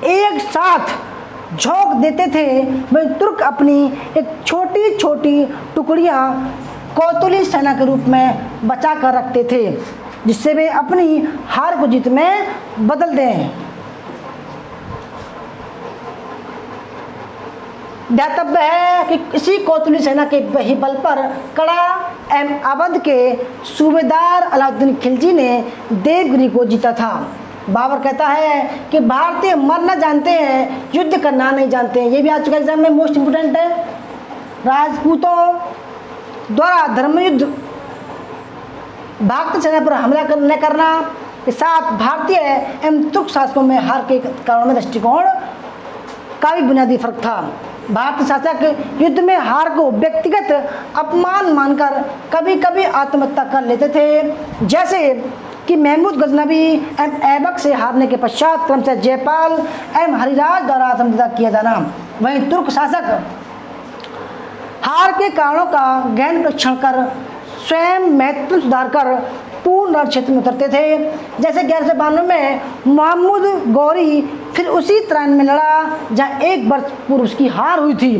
एक साथ झोंक देते थे, वहीं तुर्क अपनी एक छोटी छोटी टुकड़ियां कौतुली सेना के रूप में बचा कर रखते थे, जिससे वे अपनी हार को जीत में बदल दें। ध्यातव्य है कि इसी कौतुली सेना के ही बल पर कड़ा एवं अवध के सूबेदार अलाउद्दीन खिलजी ने देवगिरी को जीता था। बाबर कहता है कि भारतीय मरना जानते हैं, युद्ध करना नहीं जानते हैं। ये भी आज के एग्जाम में मोस्ट इंपोर्टेंट है। राजपूतों द्वारा धर्मयुद्ध भारतीय सेना पर हमला न करना के साथ भारतीय एवं तुर्क शासकों में हार के कारणों में दृष्टिकोण का भी बुनियादी फर्क था। भारतीय शासक युद्ध में हार को व्यक्तिगत अपमान मानकर कभी कभी आत्महत्या कर लेते थे, जैसे कि महमूद गजनवी एवं ऐबक से हारने के पश्चात क्रमशः जयपाल एवं हरिराज द्वारा आत्महत्या किया जाना। वहीं तुर्क शासक हार के कारणों का गहन परीक्षण कर स्वयं महत्वपूर्ण सुधार कर पूर्ण रण क्षेत्र में उतरते थे। जैसे 1192 में महमूद गौरी फिर उसी तराइन में लड़ा जहां एक वर्ष पूर्व उसकी हार हुई थी।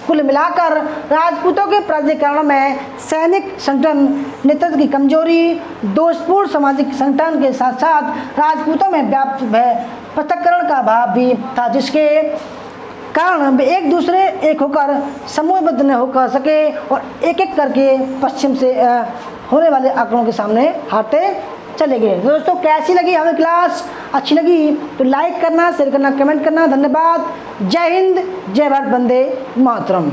कुल मिलाकर राजपूतों के पराजय के कारणों में सैनिक संगठन, नेतृत्व की कमजोरी, दोषपूर्ण सामाजिक संगठन के साथ साथ राजपूतों में व्याप्त पृथक्करण का भाव भी था, जिसके कारण वे एक दूसरे एक होकर समूहबद्ध न होकर सके और एक एक करके पश्चिम से होने वाले आक्रमणों के सामने हारते चले गए। दोस्तों कैसी लगी हमें क्लास? अच्छी लगी तो लाइक करना, शेयर करना, कमेंट करना। धन्यवाद। जय हिंद, जय भारत, वंदे मातरम।